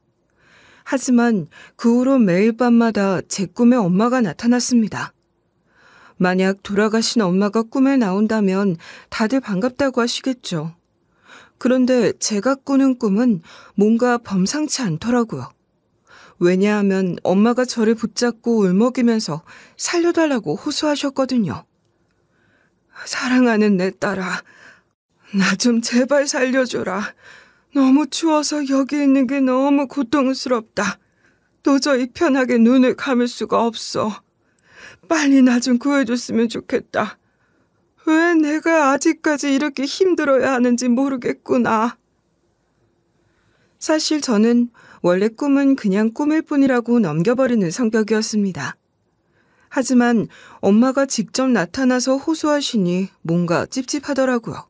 하지만 그 후로 매일 밤마다 제 꿈에 엄마가 나타났습니다. 만약 돌아가신 엄마가 꿈에 나온다면 다들 반갑다고 하시겠죠. 그런데 제가 꾸는 꿈은 뭔가 범상치 않더라고요. 왜냐하면 엄마가 저를 붙잡고 울먹이면서 살려달라고 호소하셨거든요. 사랑하는 내 딸아, 나 좀 제발 살려줘라. 너무 추워서 여기 있는 게 너무 고통스럽다. 도저히 편하게 눈을 감을 수가 없어. 빨리 나 좀 구해줬으면 좋겠다. 왜 내가 아직까지 이렇게 힘들어야 하는지 모르겠구나. 사실 저는 원래 꿈은 그냥 꿈일 뿐이라고 넘겨버리는 성격이었습니다. 하지만 엄마가 직접 나타나서 호소하시니 뭔가 찝찝하더라고요.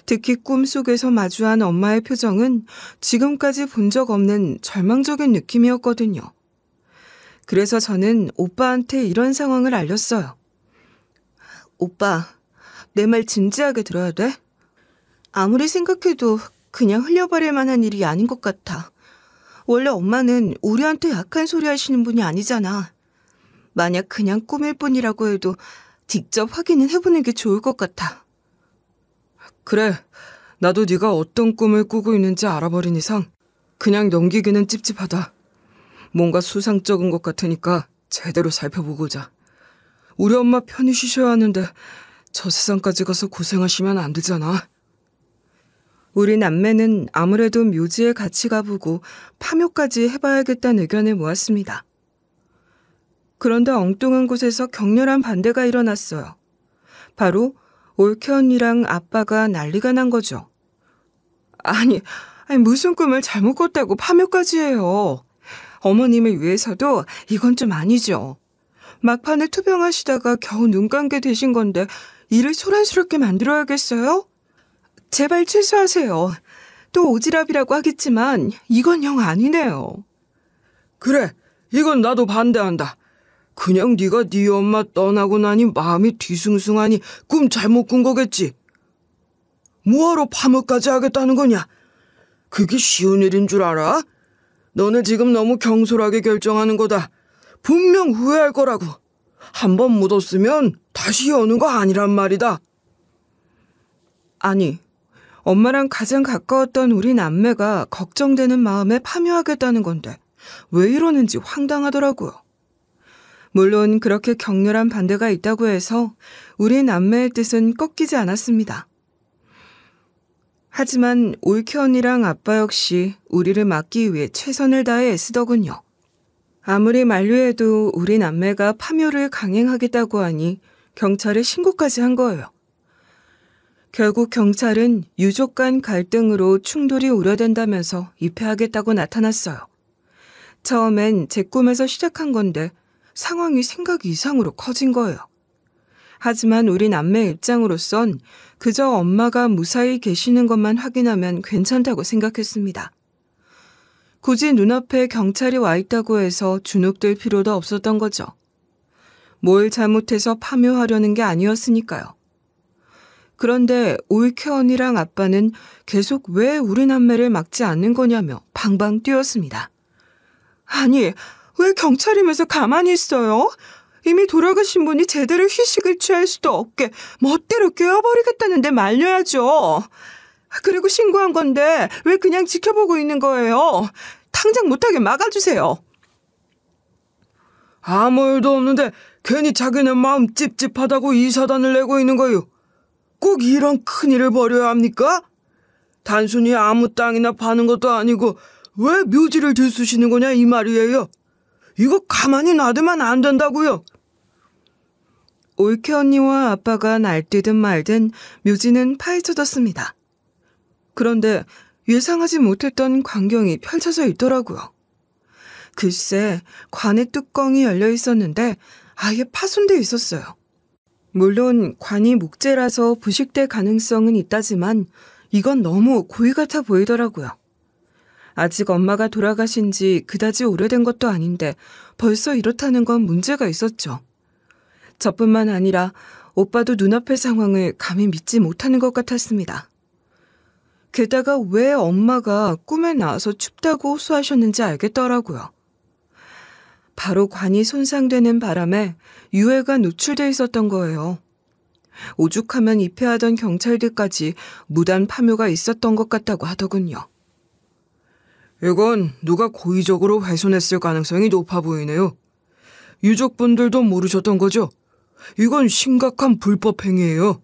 특히 꿈속에서 마주한 엄마의 표정은 지금까지 본 적 없는 절망적인 느낌이었거든요. 그래서 저는 오빠한테 이런 상황을 알렸어요. 오빠, 내 말 진지하게 들어야 돼? 아무리 생각해도 그냥 흘려버릴 만한 일이 아닌 것 같아. 원래 엄마는 우리한테 약한 소리 하시는 분이 아니잖아. 만약 그냥 꿈일 뿐이라고 해도 직접 확인은 해보는 게 좋을 것 같아. 그래, 나도 네가 어떤 꿈을 꾸고 있는지 알아버린 이상 그냥 넘기기는 찝찝하다. 뭔가 수상쩍은 것 같으니까 제대로 살펴보고자. 우리 엄마 편히 쉬셔야 하는데 저 세상까지 가서 고생하시면 안 되잖아. 우리 남매는 아무래도 묘지에 같이 가보고 파묘까지 해봐야겠다는 의견을 모았습니다. 그런데 엉뚱한 곳에서 격렬한 반대가 일어났어요. 바로 올케 언니랑 아빠가 난리가 난 거죠. 아니, 무슨 꿈을 잘못 꿨다고 파묘까지 해요. 어머님을 위해서도 이건 좀 아니죠. 막판에 투병하시다가 겨우 눈 감게 되신 건데 일을 소란스럽게 만들어야겠어요? 제발 취소하세요. 또 오지랖이라고 하겠지만 이건 영 아니네요. 그래, 이건 나도 반대한다. 그냥 네가 네 엄마 떠나고 나니 마음이 뒤숭숭하니 꿈 잘못 꾼 거겠지. 뭐하러 파묘까지 하겠다는 거냐? 그게 쉬운 일인 줄 알아? 너네 지금 너무 경솔하게 결정하는 거다. 분명 후회할 거라고. 한번 묻었으면 다시 여는 거 아니란 말이다. 아니, 엄마랑 가장 가까웠던 우리 남매가 걱정되는 마음에 파묘하겠다는 건데 왜 이러는지 황당하더라고요. 물론 그렇게 격렬한 반대가 있다고 해서 우리 남매의 뜻은 꺾이지 않았습니다. 하지만 올케 언니랑 아빠 역시 우리를 막기 위해 최선을 다해 애쓰더군요. 아무리 만류해도 우리 남매가 파묘를 강행하겠다고 하니 경찰에 신고까지 한 거예요. 결국 경찰은 유족 간 갈등으로 충돌이 우려된다면서 입회하겠다고 나타났어요. 처음엔 제 꿈에서 시작한 건데 상황이 생각 이상으로 커진 거예요. 하지만 우리 남매 입장으로선 그저 엄마가 무사히 계시는 것만 확인하면 괜찮다고 생각했습니다. 굳이 눈앞에 경찰이 와 있다고 해서 주눅들 필요도 없었던 거죠. 뭘 잘못해서 파묘하려는 게 아니었으니까요. 그런데 올케 언니랑 아빠는 계속 왜 우리 남매를 막지 않는 거냐며 방방 뛰었습니다. 아니, 왜 경찰이면서 가만히 있어요? 이미 돌아가신 분이 제대로 휴식을 취할 수도 없게 멋대로 깨워버리겠다는데 말려야죠. 그리고 신고한 건데 왜 그냥 지켜보고 있는 거예요? 당장 못하게 막아주세요. 아무 일도 없는데 괜히 자기네 마음 찝찝하다고 이 사단을 내고 있는 거요. 꼭 이런 큰일을 벌여야 합니까? 단순히 아무 땅이나 파는 것도 아니고 왜 묘지를 들쑤시는 거냐 이 말이에요. 이거 가만히 놔두면 안 된다고요. 올케 언니와 아빠가 날뛰든 말든 묘지는 파헤쳐졌습니다. 그런데 예상하지 못했던 광경이 펼쳐져 있더라고요. 글쎄, 관의 뚜껑이 열려 있었는데 아예 파손돼 있었어요. 물론 관이 목재라서 부식될 가능성은 있다지만 이건 너무 고의 같아 보이더라고요. 아직 엄마가 돌아가신 지 그다지 오래된 것도 아닌데 벌써 이렇다는 건 문제가 있었죠. 저뿐만 아니라 오빠도 눈앞의 상황을 감히 믿지 못하는 것 같았습니다. 게다가 왜 엄마가 꿈에 나와서 춥다고 호소하셨는지 알겠더라고요. 바로 관이 손상되는 바람에 유해가 노출돼 있었던 거예요. 오죽하면 입회하던 경찰들까지 무단 파묘가 있었던 것 같다고 하더군요. 이건 누가 고의적으로 훼손했을 가능성이 높아 보이네요. 유족분들도 모르셨던 거죠? 이건 심각한 불법 행위예요.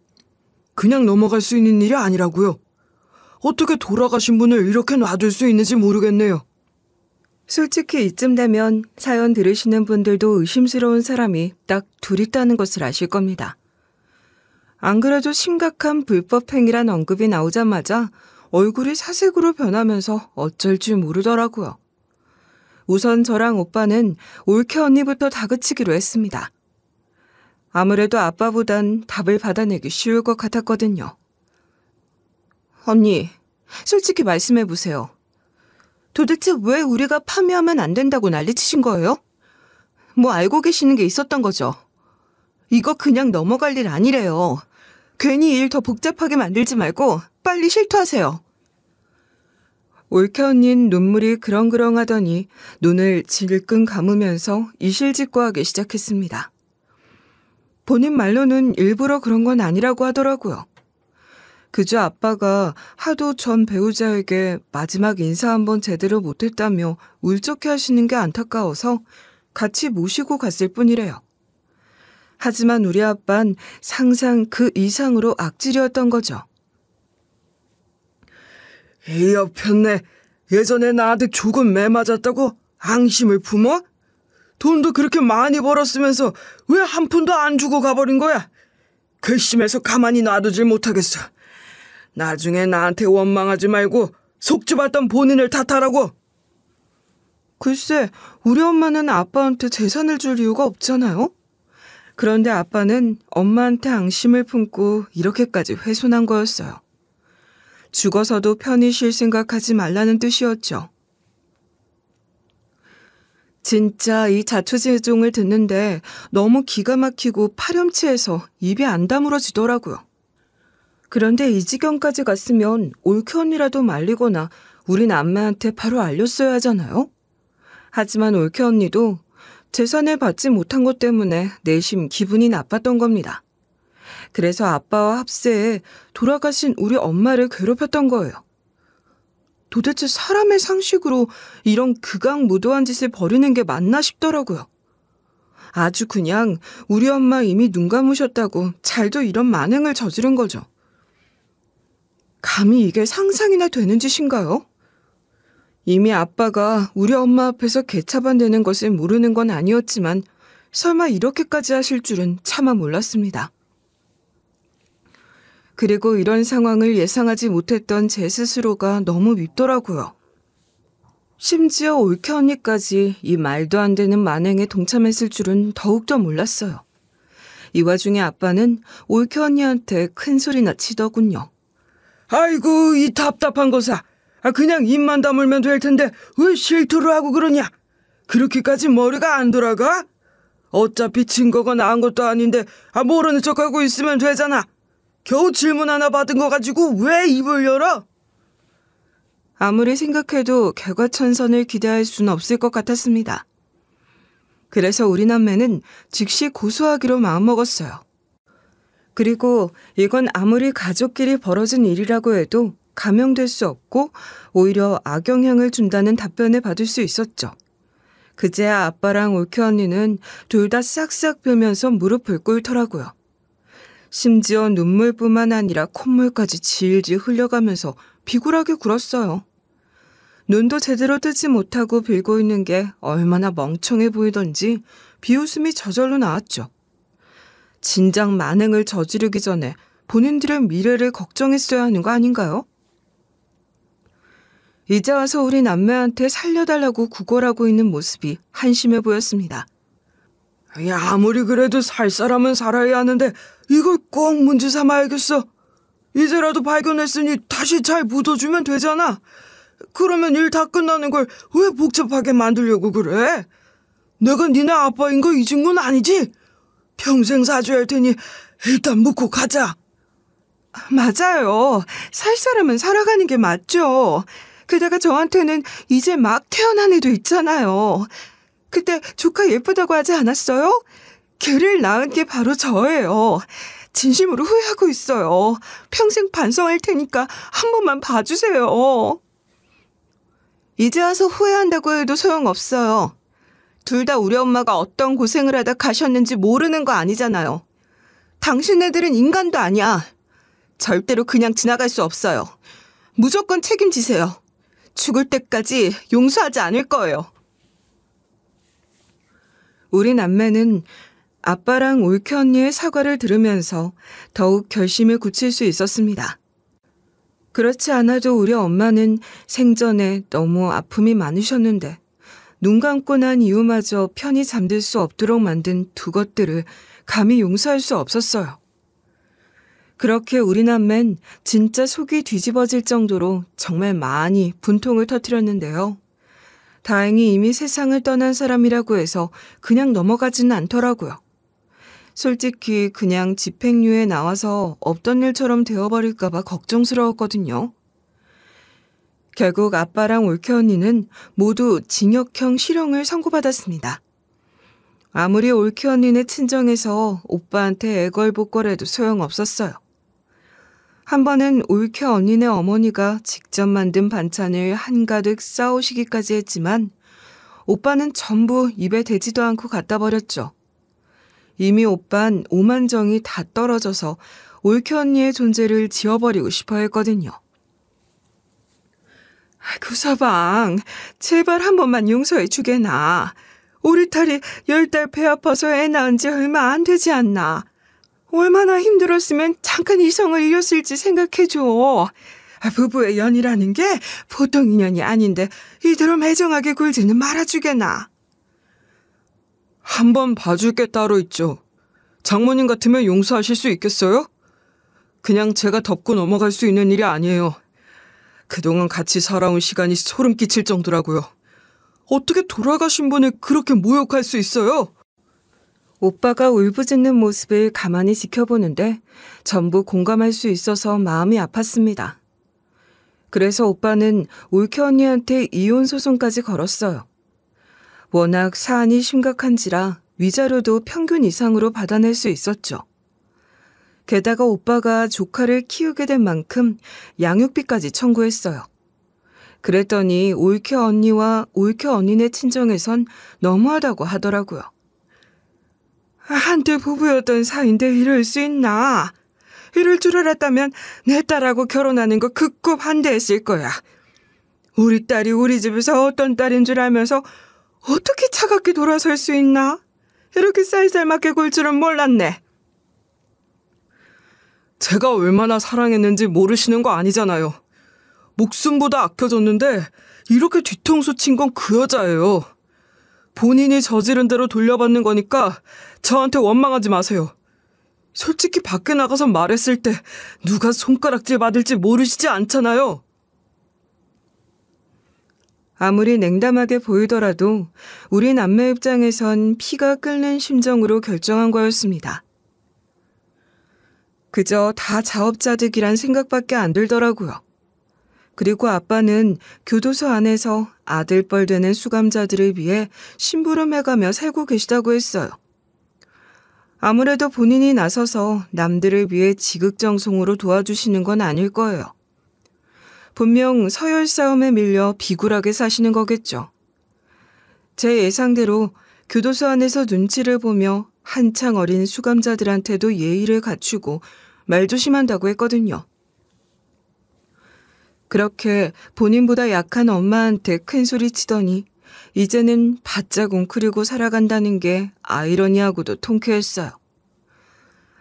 그냥 넘어갈 수 있는 일이 아니라고요. 어떻게 돌아가신 분을 이렇게 놔둘 수 있는지 모르겠네요. 솔직히 이쯤 되면 사연 들으시는 분들도 의심스러운 사람이 딱 둘 있다는 것을 아실 겁니다. 안 그래도 심각한 불법 행위란 언급이 나오자마자 얼굴이 사색으로 변하면서 어쩔 줄 모르더라고요. 우선 저랑 오빠는 올케 언니부터 다그치기로 했습니다. 아무래도 아빠보단 답을 받아내기 쉬울 것 같았거든요. 언니, 솔직히 말씀해보세요. 도대체 왜 우리가 파묘하면 안 된다고 난리치신 거예요? 뭐 알고 계시는 게 있었던 거죠? 이거 그냥 넘어갈 일 아니래요. 괜히 일 더 복잡하게 만들지 말고 빨리 실토하세요. 올케 언니는 눈물이 그렁그렁하더니 눈을 질끈 감으면서 이실직고하기 시작했습니다. 본인 말로는 일부러 그런 건 아니라고 하더라고요. 그저 아빠가 하도 전 배우자에게 마지막 인사 한번 제대로 못했다며 울적해 하시는 게 안타까워서 같이 모시고 갔을 뿐이래요. 하지만 우리 아빤 상상 그 이상으로 악질이었던 거죠. 이 여편네, 예전에 나한테 조금 매 맞았다고 앙심을 품어? 돈도 그렇게 많이 벌었으면서 왜 한 푼도 안 주고 가버린 거야? 괘씸해서 가만히 놔두질 못하겠어. 나중에 나한테 원망하지 말고 속죄받던 본인을 탓하라고. 글쎄, 우리 엄마는 아빠한테 재산을 줄 이유가 없잖아요? 그런데 아빠는 엄마한테 앙심을 품고 이렇게까지 훼손한 거였어요. 죽어서도 편히 쉴 생각하지 말라는 뜻이었죠. 진짜 이 자초지종을 듣는데 너무 기가 막히고 파렴치해서 입이 안 다물어지더라고요. 그런데 이 지경까지 갔으면 올케 언니라도 말리거나 우리 남매한테 바로 알렸어야 하잖아요? 하지만 올케 언니도 재산을 받지 못한 것 때문에 내심 기분이 나빴던 겁니다. 그래서 아빠와 합세해 돌아가신 우리 엄마를 괴롭혔던 거예요. 도대체 사람의 상식으로 이런 극악무도한 짓을 벌이는 게 맞나 싶더라고요. 아주 그냥 우리 엄마 이미 눈 감으셨다고 잘도 이런 만행을 저지른 거죠. 감히 이게 상상이나 되는 짓인가요? 이미 아빠가 우리 엄마 앞에서 개차반되는 것을 모르는 건 아니었지만 설마 이렇게까지 하실 줄은 차마 몰랐습니다. 그리고 이런 상황을 예상하지 못했던 제 스스로가 너무 밉더라고요. 심지어 올케 언니까지 이 말도 안 되는 만행에 동참했을 줄은 더욱더 몰랐어요. 이 와중에 아빠는 올케 언니한테 큰 소리나 치더군요. 아이고, 이 답답한 거사. 그냥 입만 다물면 될 텐데 왜 실토를 하고 그러냐? 그렇게까지 머리가 안 돌아가? 어차피 증거가 나은 것도 아닌데 모르는 척하고 있으면 되잖아. 겨우 질문 하나 받은 거 가지고 왜 입을 열어? 아무리 생각해도 개과천선을 기대할 수는 없을 것 같았습니다. 그래서 우리 남매는 즉시 고소하기로 마음먹었어요. 그리고 이건 아무리 가족끼리 벌어진 일이라고 해도 감형될 수 없고 오히려 악영향을 준다는 답변을 받을 수 있었죠. 그제야 아빠랑 올케 언니는 둘 다 싹싹 빌면서 무릎을 꿇더라고요. 심지어 눈물뿐만 아니라 콧물까지 질질 흘려가면서 비굴하게 굴었어요. 눈도 제대로 뜨지 못하고 빌고 있는 게 얼마나 멍청해 보이던지 비웃음이 저절로 나왔죠. 진작 만행을 저지르기 전에 본인들의 미래를 걱정했어야 하는 거 아닌가요? 이제 와서 우리 남매한테 살려달라고 구걸하고 있는 모습이 한심해 보였습니다. 아무리 그래도 살 사람은 살아야 하는데 이걸 꼭 문제 삼아야겠어. 이제라도 발견했으니 다시 잘 묻어주면 되잖아. 그러면 일 다 끝나는 걸 왜 복잡하게 만들려고 그래? 내가 니네 아빠인 거 잊은 건 아니지? 평생 사줘야 할 테니 일단 묻고 가자. 맞아요. 살 사람은 살아가는 게 맞죠. 게다가 저한테는 이제 막 태어난 애도 있잖아요. 그때 조카 예쁘다고 하지 않았어요? 걔를 낳은 게 바로 저예요. 진심으로 후회하고 있어요. 평생 반성할 테니까 한 번만 봐주세요. 이제 와서 후회한다고 해도 소용없어요. 둘 다 우리 엄마가 어떤 고생을 하다 가셨는지 모르는 거 아니잖아요. 당신네들은 인간도 아니야. 절대로 그냥 지나갈 수 없어요. 무조건 책임지세요. 죽을 때까지 용서하지 않을 거예요. 우리 남매는 아빠랑 올케 언니의 사과를 들으면서 더욱 결심을 굳힐 수 있었습니다. 그렇지 않아도 우리 엄마는 생전에 너무 아픔이 많으셨는데 눈 감고 난 이후마저 편히 잠들 수 없도록 만든 두 것들을 감히 용서할 수 없었어요. 그렇게 우리 남매는 진짜 속이 뒤집어질 정도로 정말 많이 분통을 터뜨렸는데요. 다행히 이미 세상을 떠난 사람이라고 해서 그냥 넘어가지는 않더라고요. 솔직히 그냥 집행유예 나와서 없던 일처럼 되어버릴까 봐 걱정스러웠거든요. 결국 아빠랑 올케 언니는 모두 징역형 실형을 선고받았습니다. 아무리 올케 언니네 친정에서 오빠한테 애걸복걸해도 소용없었어요. 한 번은 올케 언니네 어머니가 직접 만든 반찬을 한가득 싸오시기까지 했지만 오빠는 전부 입에 대지도 않고 갖다 버렸죠. 이미 오빤 오만정이 다 떨어져서 올케 언니의 존재를 지워버리고 싶어 했거든요. 구서방, 제발 한 번만 용서해 주게나. 우리 딸이 10달 배 아파서 애 낳은 지 얼마 안 되지 않나. 얼마나 힘들었으면 잠깐 이성을 잃었을지 생각해줘. 부부의 연이라는 게 보통 인연이 아닌데 이대로 매정하게 굴지는 말아주게나. 한 번 봐줄 게 따로 있죠. 장모님 같으면 용서하실 수 있겠어요? 그냥 제가 덮고 넘어갈 수 있는 일이 아니에요. 그동안 같이 살아온 시간이 소름 끼칠 정도라고요. 어떻게 돌아가신 분을 그렇게 모욕할 수 있어요? 오빠가 울부짖는 모습을 가만히 지켜보는데 전부 공감할 수 있어서 마음이 아팠습니다. 그래서 오빠는 올케 언니한테 이혼 소송까지 걸었어요. 워낙 사안이 심각한지라 위자료도 평균 이상으로 받아낼 수 있었죠. 게다가 오빠가 조카를 키우게 된 만큼 양육비까지 청구했어요. 그랬더니 올케 언니와 올케 언니네 친정에선 너무하다고 하더라고요. 한때 부부였던 사이인데 이럴 수 있나? 이럴 줄 알았다면 내 딸하고 결혼하는 거 극구 반대했을 거야. 우리 딸이 우리 집에서 어떤 딸인 줄 알면서 어떻게 차갑게 돌아설 수 있나? 이렇게 쌀쌀맞게 굴 줄은 몰랐네. 제가 얼마나 사랑했는지 모르시는 거 아니잖아요. 목숨보다 아껴줬는데 이렇게 뒤통수 친 건 그 여자예요. 본인이 저지른 대로 돌려받는 거니까 저한테 원망하지 마세요. 솔직히 밖에 나가서 말했을 때 누가 손가락질 받을지 모르시지 않잖아요. 아무리 냉담하게 보이더라도 우리 남매 입장에선 피가 끓는 심정으로 결정한 거였습니다. 그저 다 자업자득이란 생각밖에 안 들더라고요. 그리고 아빠는 교도소 안에서 아들뻘 되는 수감자들을 위해 심부름해가며 살고 계시다고 했어요. 아무래도 본인이 나서서 남들을 위해 지극정성으로 도와주시는 건 아닐 거예요. 분명 서열 싸움에 밀려 비굴하게 사시는 거겠죠. 제 예상대로 교도소 안에서 눈치를 보며 한창 어린 수감자들한테도 예의를 갖추고 말조심한다고 했거든요. 그렇게 본인보다 약한 엄마한테 큰소리 치더니 이제는 바짝 웅크리고 살아간다는 게 아이러니하고도 통쾌했어요.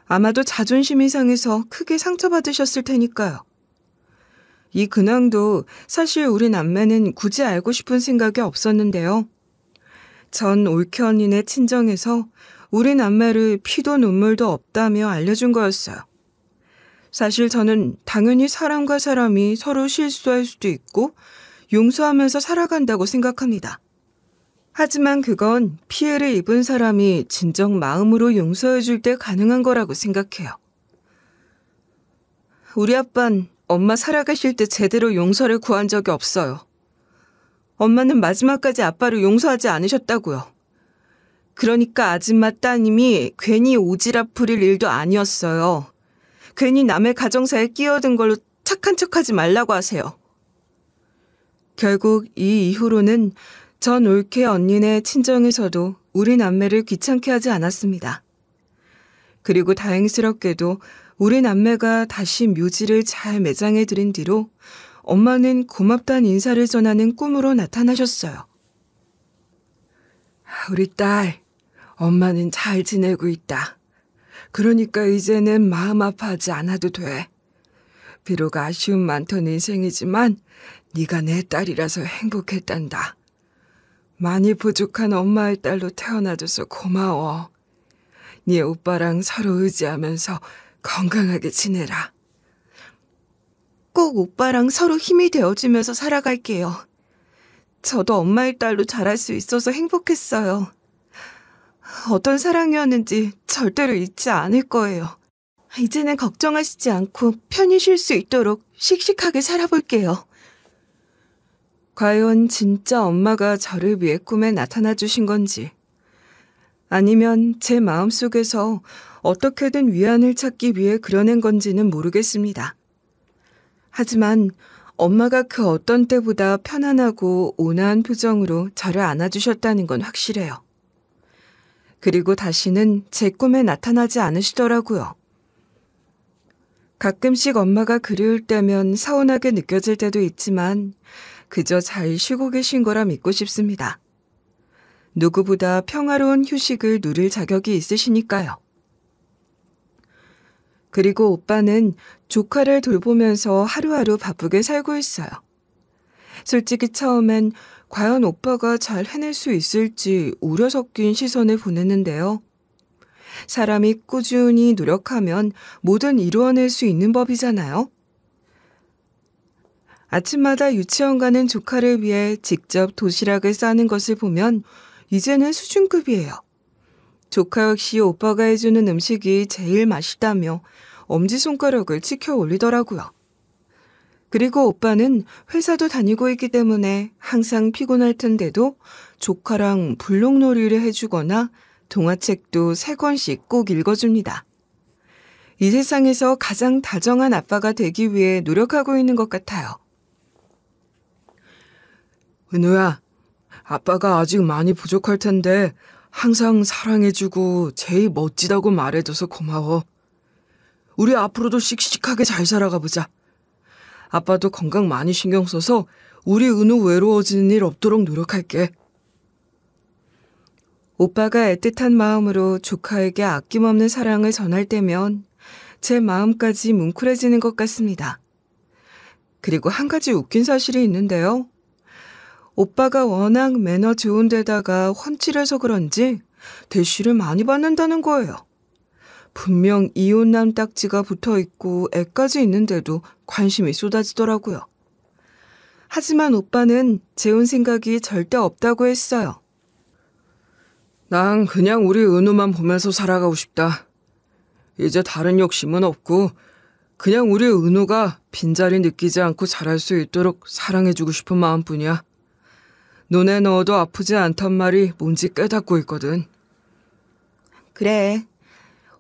아마도 자존심이 상해서 크게 상처받으셨을 테니까요. 이 근황도 사실 우리 남매는 굳이 알고 싶은 생각이 없었는데요. 전 올케 언니네 친정에서 우리 남매를 피도 눈물도 없다며 알려준 거였어요. 사실 저는 당연히 사람과 사람이 서로 실수할 수도 있고 용서하면서 살아간다고 생각합니다. 하지만 그건 피해를 입은 사람이 진정 마음으로 용서해 줄 때 가능한 거라고 생각해요. 우리 아빤 엄마 살아가실 때 제대로 용서를 구한 적이 없어요. 엄마는 마지막까지 아빠를 용서하지 않으셨다고요. 그러니까 아줌마 따님이 괜히 오지랖 부릴 일도 아니었어요. 괜히 남의 가정사에 끼어든 걸로 착한 척하지 말라고 하세요. 결국 이 이후로는 전 올케 언니네 친정에서도 우리 남매를 귀찮게 하지 않았습니다. 그리고 다행스럽게도 우리 남매가 다시 묘지를 잘 매장해 드린 뒤로 엄마는 고맙다는 인사를 전하는 꿈으로 나타나셨어요. 우리 딸, 엄마는 잘 지내고 있다. 그러니까 이제는 마음 아파하지 않아도 돼. 비록 아쉬움 많던 인생이지만 네가 내 딸이라서 행복했단다. 많이 부족한 엄마의 딸로 태어나줘서 고마워. 네 오빠랑 서로 의지하면서 건강하게 지내라. 꼭 오빠랑 서로 힘이 되어주면서 살아갈게요. 저도 엄마의 딸로 자랄 수 있어서 행복했어요. 어떤 사랑이었는지 절대로 잊지 않을 거예요. 이제는 걱정하시지 않고 편히 쉴 수 있도록 씩씩하게 살아볼게요. 과연 진짜 엄마가 저를 위해 꿈에 나타나 주신 건지, 아니면 제 마음속에서 어떻게든 위안을 찾기 위해 그려낸 건지는 모르겠습니다. 하지만 엄마가 그 어떤 때보다 편안하고 온화한 표정으로 저를 안아주셨다는 건 확실해요. 그리고 다시는 제 꿈에 나타나지 않으시더라고요. 가끔씩 엄마가 그리울 때면 서운하게 느껴질 때도 있지만 그저 잘 쉬고 계신 거라 믿고 싶습니다. 누구보다 평화로운 휴식을 누릴 자격이 있으시니까요. 그리고 오빠는 조카를 돌보면서 하루하루 바쁘게 살고 있어요. 솔직히 처음엔 과연 오빠가 잘 해낼 수 있을지 우려 섞인 시선을 보냈는데요. 사람이 꾸준히 노력하면 뭐든 이루어낼 수 있는 법이잖아요. 아침마다 유치원 가는 조카를 위해 직접 도시락을 싸는 것을 보면 이제는 수준급이에요. 조카 역시 오빠가 해주는 음식이 제일 맛있다며 엄지손가락을 치켜 올리더라고요. 그리고 오빠는 회사도 다니고 있기 때문에 항상 피곤할 텐데도 조카랑 블록놀이를 해주거나 동화책도 3권씩 꼭 읽어줍니다. 이 세상에서 가장 다정한 아빠가 되기 위해 노력하고 있는 것 같아요. 은우야, 아빠가 아직 많이 부족할 텐데 항상 사랑해주고 제일 멋지다고 말해줘서 고마워. 우리 앞으로도 씩씩하게 잘 살아가 보자. 아빠도 건강 많이 신경 써서 우리 은우 외로워지는 일 없도록 노력할게. 오빠가 애틋한 마음으로 조카에게 아낌없는 사랑을 전할 때면 제 마음까지 뭉클해지는 것 같습니다. 그리고 한 가지 웃긴 사실이 있는데요. 오빠가 워낙 매너 좋은 데다가 훤칠해서 그런지 대쉬를 많이 받는다는 거예요. 분명 이혼남 딱지가 붙어있고 애까지 있는데도 관심이 쏟아지더라고요. 하지만 오빠는 재혼 생각이 절대 없다고 했어요. 난 그냥 우리 은우만 보면서 살아가고 싶다. 이제 다른 욕심은 없고 그냥 우리 은우가 빈자리 느끼지 않고 잘할 수 있도록 사랑해주고 싶은 마음뿐이야. 눈에 넣어도 아프지 않단 말이 뭔지 깨닫고 있거든. 그래,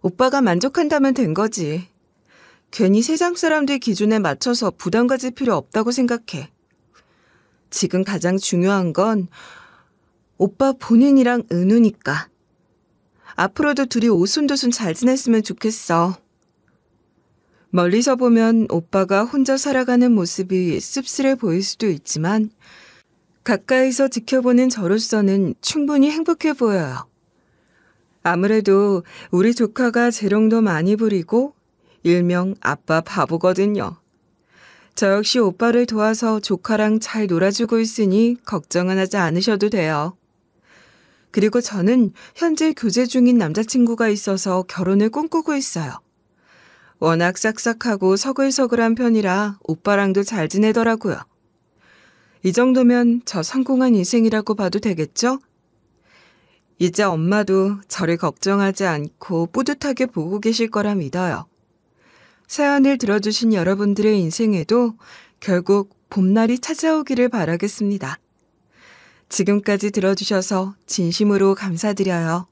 오빠가 만족한다면 된 거지. 괜히 세상 사람들 기준에 맞춰서 부담 가질 필요 없다고 생각해. 지금 가장 중요한 건 오빠 본인이랑 은우니까. 앞으로도 둘이 오순도순 잘 지냈으면 좋겠어. 멀리서 보면 오빠가 혼자 살아가는 모습이 씁쓸해 보일 수도 있지만 가까이서 지켜보는 저로서는 충분히 행복해 보여요. 아무래도 우리 조카가 재롱도 많이 부리고 일명 아빠 바보거든요. 저 역시 오빠를 도와서 조카랑 잘 놀아주고 있으니 걱정은 하지 않으셔도 돼요. 그리고 저는 현재 교제 중인 남자친구가 있어서 결혼을 꿈꾸고 있어요. 워낙 싹싹하고 서글서글한 편이라 오빠랑도 잘 지내더라고요. 이 정도면 저 성공한 인생이라고 봐도 되겠죠? 이제 엄마도 저를 걱정하지 않고 뿌듯하게 보고 계실 거라 믿어요. 사연을 들어주신 여러분들의 인생에도 결국 봄날이 찾아오기를 바라겠습니다. 지금까지 들어주셔서 진심으로 감사드려요.